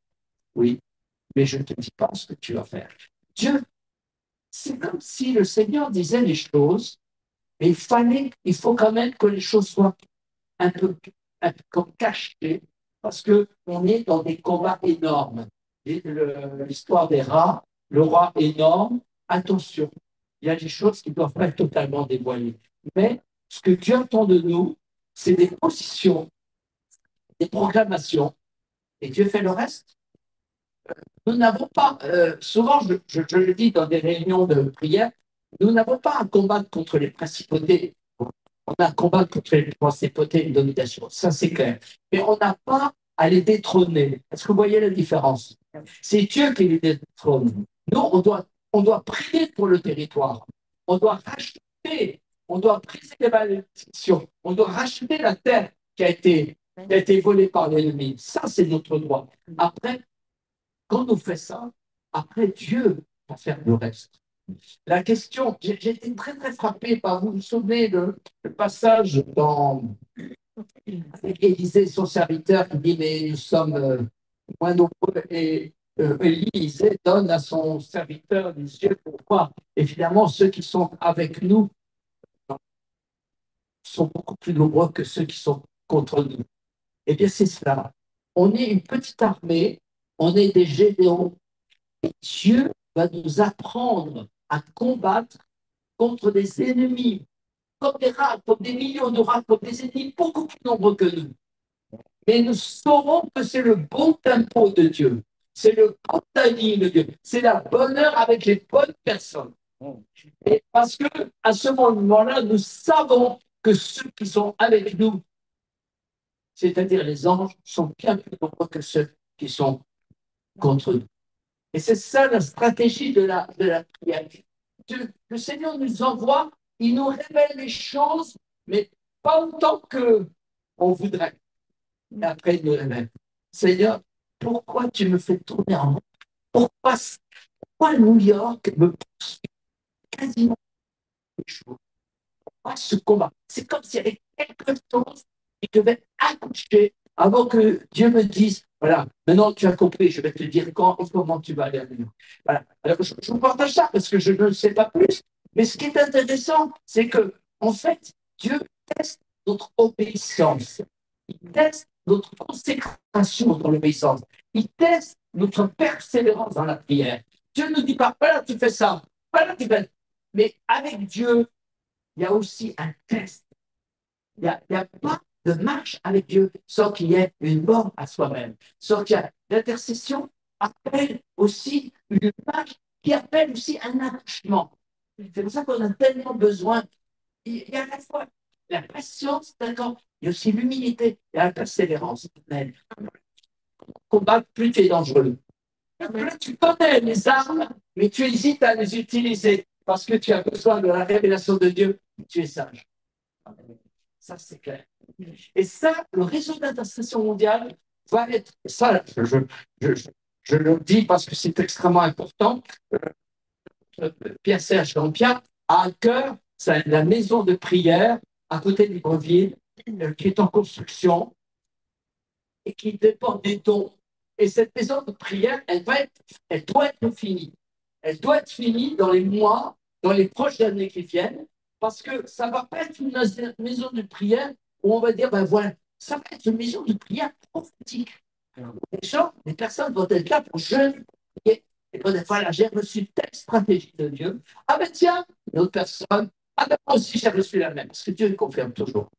Oui. mais je ne te dis pas ce que tu vas faire. Dieu, c'est comme si le Seigneur disait les choses, mais il faut quand même que les choses soient un peu, comme cachées, parce qu'on est dans des combats énormes. L'histoire des rats, le rat énorme, attention, il y a des choses qui ne doivent pas être totalement dévoilées. Mais ce que Dieu attend de nous, c'est des positions, des proclamations, et Dieu fait le reste. Nous n'avons pas, souvent je le dis dans des réunions de prière, nous n'avons pas à combattre contre les principautés. On a à combattre contre les principautés et les dominations, ça c'est clair. Mais on n'a pas à les détrôner. Est-ce que vous voyez la différence? C'est Dieu qui les détrône. Nous, on doit prier pour le territoire. On doit racheter, on doit briser les malédictions. On doit racheter la terre qui a été volée par l'ennemi. Ça, c'est notre droit. Après, quand on fait ça, après Dieu va faire le reste. La question, j'ai été très très frappé par, vous vous souvenez le passage dans Élisée, son serviteur, qui dit mais nous sommes moins nombreux et Élisée donne à son serviteur des yeux pour voir. Évidemment, ceux qui sont avec nous sont beaucoup plus nombreux que ceux qui sont contre nous. Eh bien, c'est cela. On est une petite armée, on est des gédéons. Et Dieu va nous apprendre à combattre contre des ennemis, comme des rats, comme des millions de rats, comme des ennemis beaucoup plus nombreux que nous. Mais nous saurons que c'est le bon tempo de Dieu, c'est le bon timing de Dieu, c'est la bonne heure avec les bonnes personnes. Et parce que à ce moment-là, nous savons que ceux qui sont avec nous, c'est-à-dire les anges, sont bien plus nombreux que ceux qui sont contre nous. Et c'est ça la stratégie de la prière. Le Seigneur nous envoie, il nous révèle les choses, mais pas autant qu'on voudrait. Et après, il nous révèle. Seigneur, pourquoi tu me fais tourner en rond? Pourquoi New York me poursuit quasiment tous les jours? Pourquoi ce combat? C'est comme s'il y avait quelque chose qui devait accoucher avant que Dieu me dise, voilà, maintenant tu as compris, je vais te dire quand et comment tu vas aller à New York. Voilà. Alors, je vous partage ça parce que je ne sais pas plus. Mais ce qui est intéressant, c'est que, en fait, Dieu teste notre obéissance. Il teste notre consécration dans l'obéissance. Il teste notre persévérance dans la prière. Dieu ne nous dit pas, voilà, tu fais ça, voilà, tu fais. Mais avec Dieu, il y a aussi un test. Il n'y a pas de marche avec Dieu sans qu'il y ait une mort à soi-même. Sans qu'il y ait l'intercession appelle aussi une marche qui appelle aussi un attachement. C'est pour ça qu'on a tellement besoin. Il y a à la fois la patience, d'accord, il y a aussi l'humilité et la persévérance. Combattre, plus tu es dangereux. Plus tu connais les armes, mais tu hésites à les utiliser parce que tu as besoin de la révélation de Dieu. Tu es sage. Ça, c'est clair. Et ça, le réseau d'intercession mondiale va être, ça, je le dis parce que c'est extrêmement important. Pierre-Serge Dampierre a à cœur la maison de prière à côté de Libreville, qui est en construction et qui dépend des dons. Et cette maison de prière, elle doit être finie. Elle doit être finie dans les mois, dans les prochaines années qui viennent, parce que ça ne va pas être une maison de prière où on va dire, ben voilà, ça va être une maison de prière prophétique. Les gens, les personnes vont être là pour jeûner et pour dire, voilà, j'ai reçu telle stratégie de Dieu. Ah ben tiens, une autre personne, ah ben moi aussi j'ai reçu la même, parce que Dieu le confirme toujours.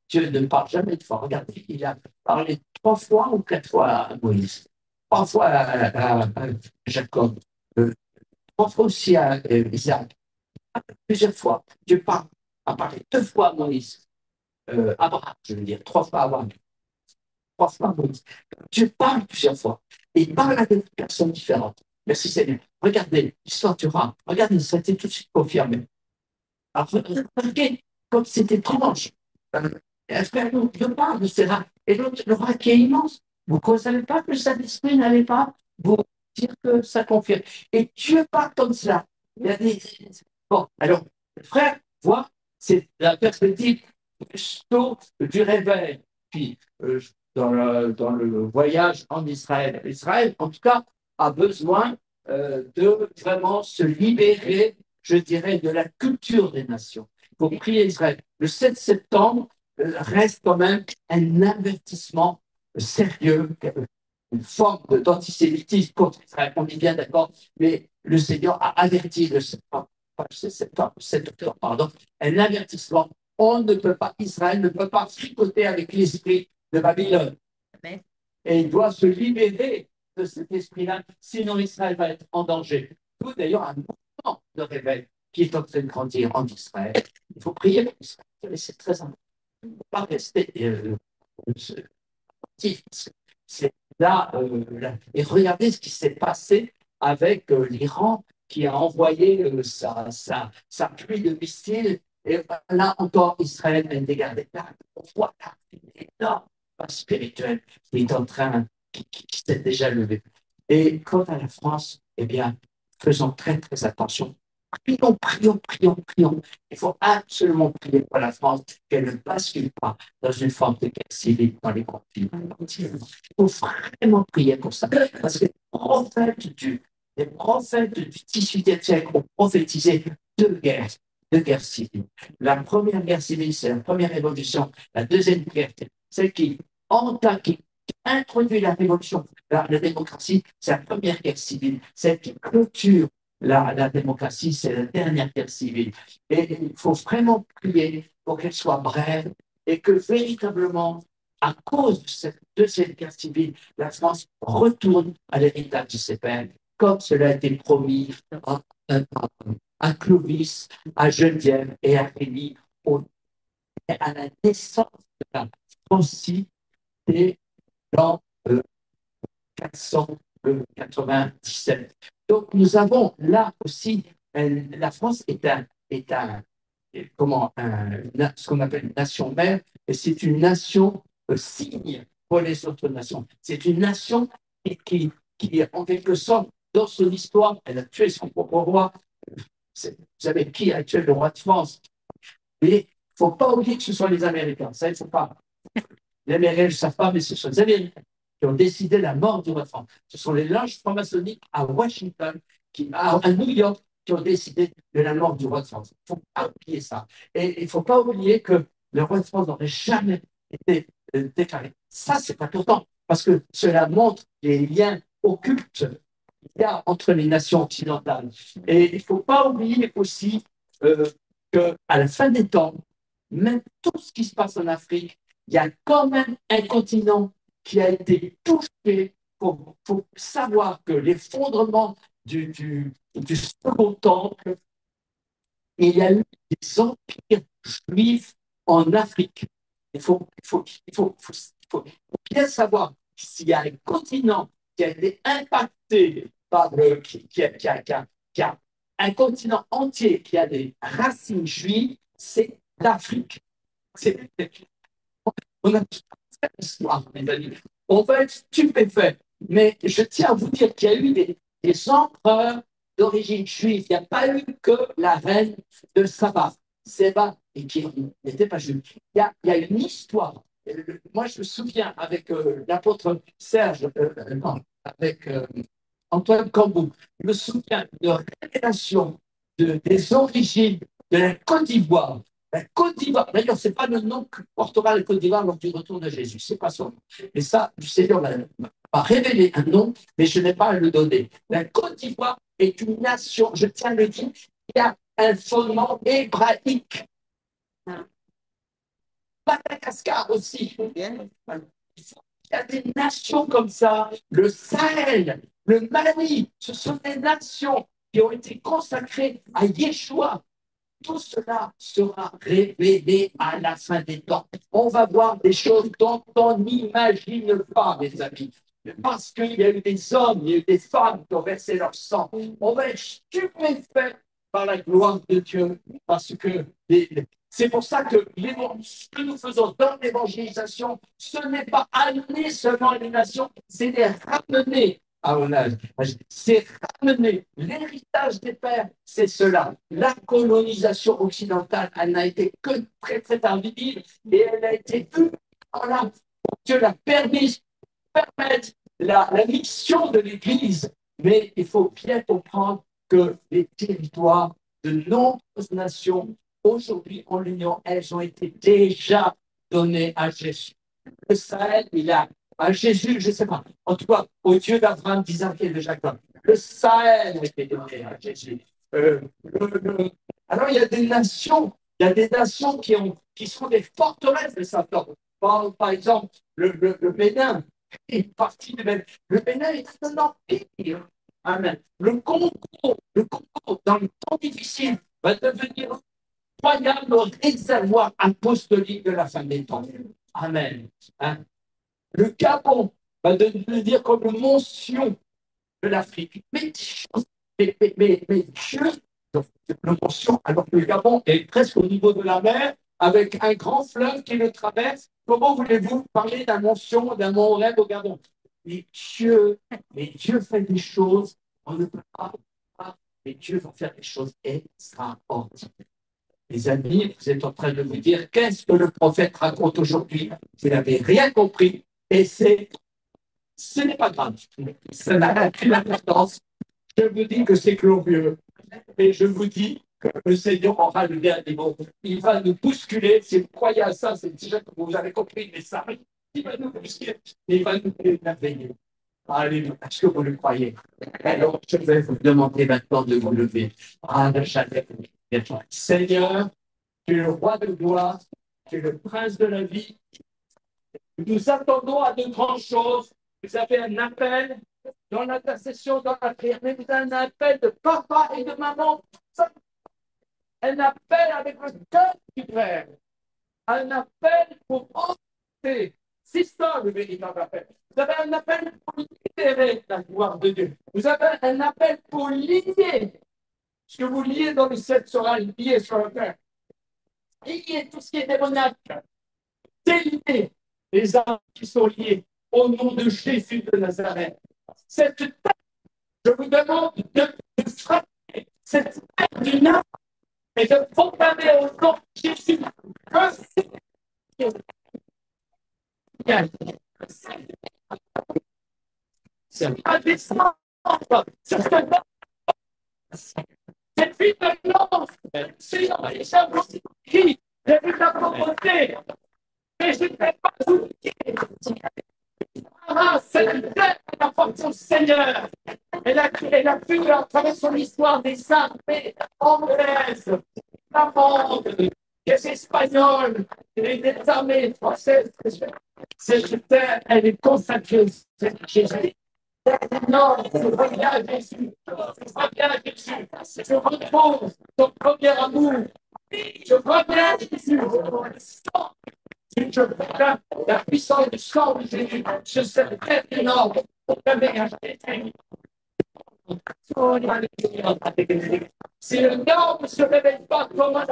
Dieu ne parle jamais de fois. Regardez, il a parlé 3 fois ou 4 fois à Moïse, 3 fois à Jacob, 3 fois aussi à Isaac. Plusieurs fois. Dieu a parlé 2 fois à Moïse. Abraham, je veux dire, 3 fois à Abraham. 3 fois à Moïse. Dieu parle plusieurs fois. Et il parle à des personnes différentes. Merci Seigneur. Regardez l'histoire du rat. Regardez, ça a été tout de suite confirmé. Alors, regardez comme c'est étrange. Frère, Dieu parle de ces rats. Et l'autre, le rat qui est immense. Vous ne savez pas que le Saint-Esprit n'allait pas vous dire que ça confirme. Et Dieu parle comme cela. Il y a des... Bon, alors, frère, vois, c'est la perspective du réveil. Puis, dans le voyage en Israël. Israël, en tout cas, a besoin de vraiment se libérer, je dirais, de la culture des nations. Il faut prier Israël. Le 7 septembre reste quand même un avertissement sérieux, une forme d'antisémitisme contre Israël. On est bien d'accord, mais le Seigneur a averti le 7 octobre, pardon, un avertissement. Israël ne peut pas fricoter avec l'esprit de Babylone. Et il doit se libérer de cet esprit-là, sinon Israël va être en danger. Il faut d'ailleurs un mouvement de réveil qui est en train de grandir en Israël. Il faut prier pour Israël, c'est très important. Il ne faut pas rester c'est là, et regardez ce qui s'est passé avec l'Iran qui a envoyé sa pluie de missiles. Et là encore, Israël a dégardé. Là, on voit là, une énorme base spirituelle qui est en train, qui s'est déjà levée. Et quant à la France, eh bien, faisons très, très attention. Prions, prions, prions, prions. Il faut absolument prier pour la France qu'elle ne bascule pas dans une forme de guerre civile dans les conflits. Il faut vraiment prier pour ça. Parce que les prophètes du XVIIIe siècle ont prophétisé deux guerres civiles. La première guerre civile, c'est la première révolution. La deuxième guerre, celle qui introduit la révolution, la démocratie, c'est la première guerre civile, celle qui clôture la démocratie, c'est la dernière guerre civile. Et il faut vraiment prier pour qu'elle soit brève et que véritablement, à cause de cette deuxième guerre civile, la France retourne à l'héritage de ses pères, comme cela a été promis à Clovis, à Geneviève et à Rémy, à la naissance de la Francie dans 497. Donc, nous avons là aussi, la France est ce qu'on appelle une nation mère, et c'est une nation signe pour les autres nations. C'est une nation qui, en quelque sorte, dans son histoire, elle a tué son propre roi. Vous savez qui a tué le roi de France? Et il ne faut pas oublier que ce sont les Américains. Ça, il ne faut pas. Les Américains ne le savent pas, mais ce sont les Américains qui ont décidé la mort du roi de France. Ce sont les loges franc-maçonniques à Washington, à New York, qui ont décidé de la mort du roi de France. Il ne faut pas oublier ça. Et il ne faut pas oublier que le roi de France n'aurait jamais été déclaré. Ça, c'est important, parce que cela montre les liens occultes qu'il y a entre les nations occidentales. Et il ne faut pas oublier aussi qu'à la fin des temps, même tout ce qui se passe en Afrique, il y a quand même un continent qui a été touché. Il faut savoir que l'effondrement du second temple, il y a eu des empires juifs en Afrique. Il faut bien savoir s'il y a un continent qui a été impacté par qui a un continent entier qui a des racines juives, c'est l'Afrique. On a toute cette histoire, mes amis. On va être stupéfait. Mais je tiens à vous dire qu'il y a eu des empereurs d'origine juive. Il n'y a pas eu que la reine de Saba, et qui n'était pas juive. Il y a une histoire. Moi, je me souviens avec l'apôtre Serge, avec Antoine Cambou, je me souviens de révélation des origines de la Côte d'Ivoire. La Côte d'Ivoire, d'ailleurs, ce n'est pas le nom que portera la Côte d'Ivoire lors du retour de Jésus, ce n'est pas son nom. Et ça, le Seigneur m'a révélé un nom, mais je n'ai pas à le donner. La Côte d'Ivoire est une nation, je tiens à le dire, qui a un fondement hébraïque. Madagascar aussi. Il y a des nations comme ça, le Sahel, le Mali, ce sont des nations qui ont été consacrées à Yeshua. Tout cela sera révélé à la fin des temps. On va voir des choses dont on n'imagine pas, mes amis. Parce qu'il y a eu des hommes, il y a eu des femmes qui ont versé leur sang. On va être stupéfait par la gloire de Dieu. Parce que c'est pour ça que ce que nous faisons dans l'évangélisation, ce n'est pas amener seulement les nations, c'est les ramener à mon âge. C'est ramener l'héritage des pères, c'est cela. La colonisation occidentale, elle n'a été que très, très tardive et elle a été vue Dieu l'a permis, permettre la mission de l'Église Mais il faut bien comprendre que les territoires de nombreuses nations, aujourd'hui en l'Union, elles ont été déjà données à Jésus. Le Sahel, il a à Jésus, je ne sais pas, en tout cas, au Dieu d'Abraham, d'Isaac et de Jacob. Le Sahel a été donné à Jésus. Alors, il y a des nations, qui sont des forteresses de Satan. Par exemple, le Bénin est parti de Bénin. Le Bénin est un empire. Amen. Le Congo, dans le temps difficile, va devenir un incroyable réservoir apostolique de la fin des temps. Amen. Hein? Le Gabon va devenir comme le mont Sion de l'Afrique. Mais Dieu, le mont Sion, alors que le Gabon est presque au niveau de la mer, avec un grand fleuve qui le traverse, comment voulez-vous parler d'un mont Sion, d'un mont Horeb au Gabon? Mais Dieu fait des choses, on ne peut pas, mais Dieu va faire des choses extraordinaires. Les amis, vous êtes en train de vous dire, qu'est-ce que le prophète raconte aujourd'hui? Vous n'avez rien compris, et ce n'est pas grave. Ça n'a aucune importance. Je vous dis que c'est glorieux. Et je vous dis que le Seigneur aura le dernier mot. Il va nous bousculer. Si vous croyez à ça, c'est déjà que vous avez compris le message. Il va nous bousculer. Il va nous émerveiller. Alléluia. Est-ce que vous le croyez? Alors, je vais vous demander maintenant de vous lever. Seigneur, tu es le roi de gloire, tu es le prince de la vie. Nous attendons à de grandes choses. Vous avez un appel dans l'intercession, dans la prière, mais vous avez un appel de papa et de maman. Un appel avec le cœur du Père. Un appel pour entrer. C'est ça le véritable appel. Vous avez un appel pour libérer la gloire de Dieu. Vous avez un appel pour lier. Ce que vous liez dans le ciel sera lié sur la terre. Lier tout ce qui est démoniaque. Délier les âmes qui sont liées au nom de Jésus de Nazareth. Cette terre, je vous demande de frapper cette terre du nord et de proclamer au nom de Jésus que c'est un descendre sur cette vie de l'ange, Seigneur, les gens qui, j'ai vu la pauvreté, mais je ne vais pas oublier. Cette terre, elle appartient au Seigneur. Elle a pu, à travers son histoire, des armées anglaises, allemandes, des espagnols, des armées françaises. Cette terre, elle est consacrée au Jésus. Non, je reviens à Jésus. Je reviens à Jésus. Je retrouve ton premier amour. Je reviens à Jésus. Je proclame la puissance du sang de Jésus. Je sais très énorme. Si le nom ne se réveille pas comme un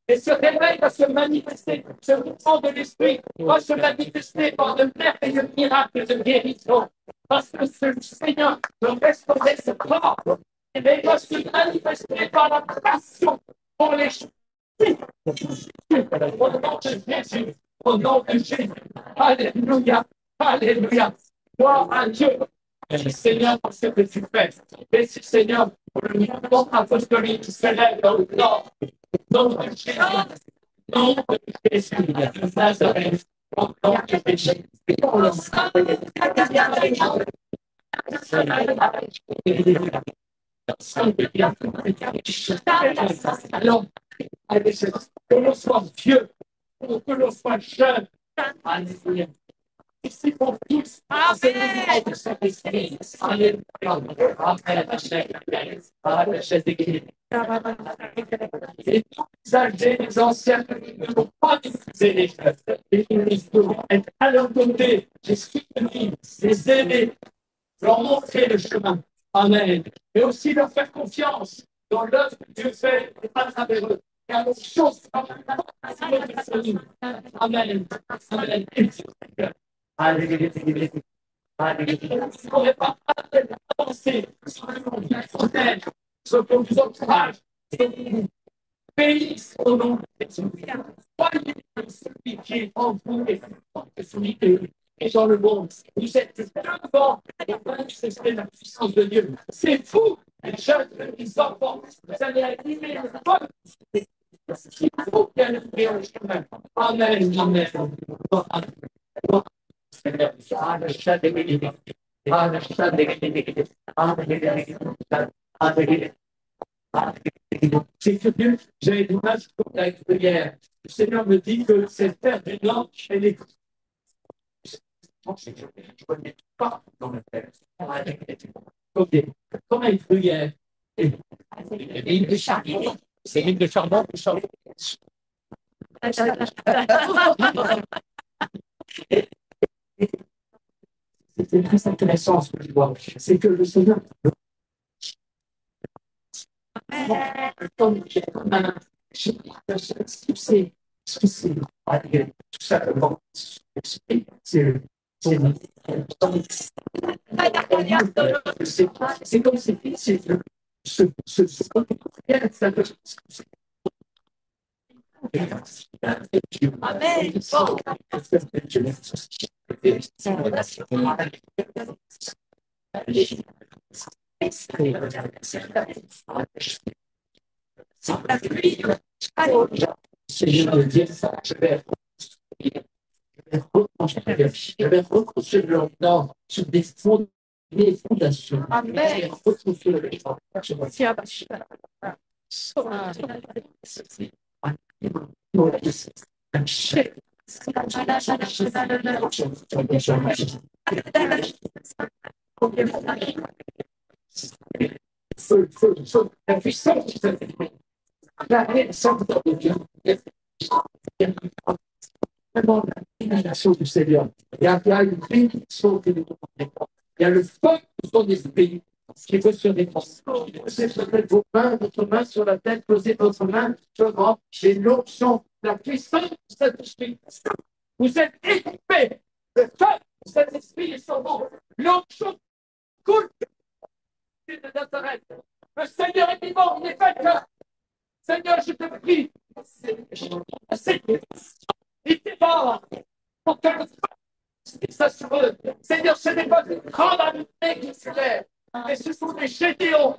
et ce réveil va se manifester, ce mouvement de l'esprit va se manifester par de merveilleux miracles de guérison. Parce que ce Seigneur veut restaurer ce corps, et il va se manifester par la passion pour les choses. Au nom de Jésus, au nom de Jésus. Alléluia, alléluia. Gloire à Dieu. Merci Seigneur pour ce que tu fais. Merci Seigneur pour le mouvement apostolique qui se lève dans le nord. Au nom de Jésus. Au nom de Jésus. De Nazareth. Au nom de Jésus. Alors, que l'on soit vieux, que l'on soit jeune. Alléluia. Ici pour tous, c'est le de Saint-Esprit. Alléluia. Et tous les âgés, les anciens, ne vont pas diffuser les jeunes. Et ils doivent être à leur côté, les soutenir, les aider, leur montrer le chemin. Amen. Et aussi leur faire confiance dans l'œuvre que Dieu fait à travers eux. Car les choses sont Amen. Amen. Alléluia. Alléluia. On ne pourrait pas avancer sur le monde personnel ce qu'on vous encourage, bénisse au nom de Jésus. Soyez celui qui est en vous et celui qui est dans le monde. Vous êtes devant et manifester la puissance de Dieu. C'est vous, les jeunes, les enfants. Vous allez animer le peuple. Il faut bien ouvrir le chemin. Amen. Amen. C'est que Dieu, j'ai une image comme la prière. Le Seigneur me dit que cette terre du Nord, elle est. Je ne connais pas dans la terre. Ok. Comme une prière. L'île de charbon. C'est l'île de charbon. C'est très intéressant ce que je vois. C'est que le Seigneur. Comme tout simplement, c'est comme je vais reconstruire leur nom sur des fondations. Amen. La puissance la puissance de Dieu. Vraiment l'imagination du Seigneur. Il y a une bénédiction que nous demandons. Il y a le feu de son esprit qui veut se répandre. Posez peut-être vos mains, votre main sur la tête, posez votre main sur le ventre. J'ai l'onction, la puissance de cet esprit. Vous êtes équipés. Le feu de cet esprit est sur vous. L'onction coule de Nazareth. Le Seigneur est vivant, il est vainqueur. Seigneur, je te prie. Il est fort. Pour que ça se veut. Seigneur, ce n'est pas une grande amitié qui se lève, mais ce sont des gédéons.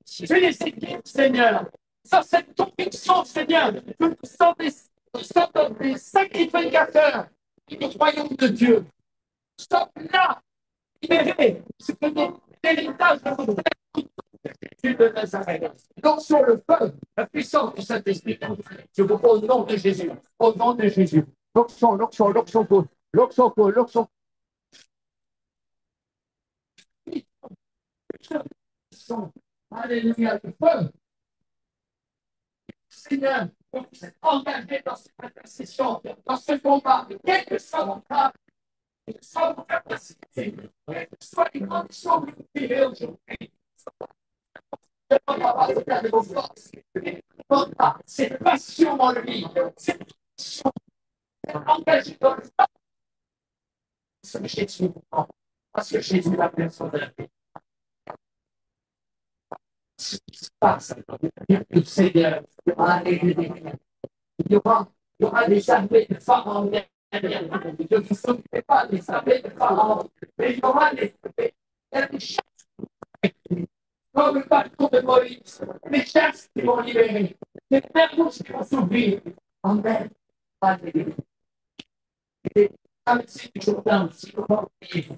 Tu les équipes, Seigneur. Ça, cette conviction, Seigneur, que nous sommes des sacrificateurs du royaume de Dieu. Nous sommes là, libérés. C'est l'héritage de votre Jésus de Nazareth. Donc, sur le feu, la puissance du Saint-Esprit, je vous prie au nom de Jésus. Au nom de Jésus. L'onction, l'onction, l'onction, l'onction, l'onction. Alléluia, le feu. Seigneur, vous êtes engagé dans cette intercession, dans ce combat, quel que soit mon cas, soit vos capacités, soit les conditions que vous vivez aujourd'hui. Cette passion en lui, cette passion engagée dans le temps. Parce que Jésus la personne de la vie. Ce qui se passe, le Seigneur, il y aura des armées de Pharaon. Je ne vous souviens pas des armées de Pharaon, mais il y aura des chasses. Comme le bâton de Moïse, les chasses qui vont libérer, les perles qui vont s'ouvrir. Amen. Alléluia. Et ainsi du Jourdain, si vous voulez.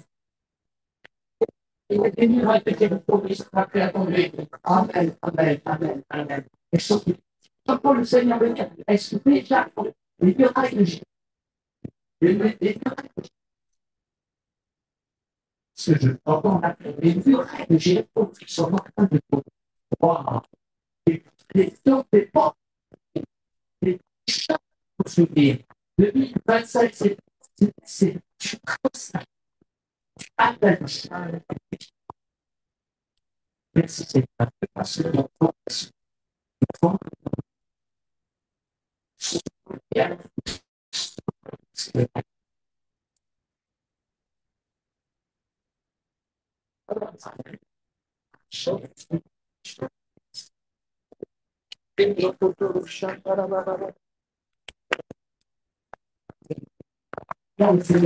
Et le Seigneur a été promis sera prêt à tomber. Amen, amen, amen, amen. Et surtout, pour le Seigneur venir, est-ce que déjà les murailles de Jésus, les murailles de Jésus, ce que je entends les murailles de Jésus qui sont en train de voir les temps des portes, les chats pour se dire. 2025, c'est comme ça. Amen. Merci Seigneur. Parce que Non, c'est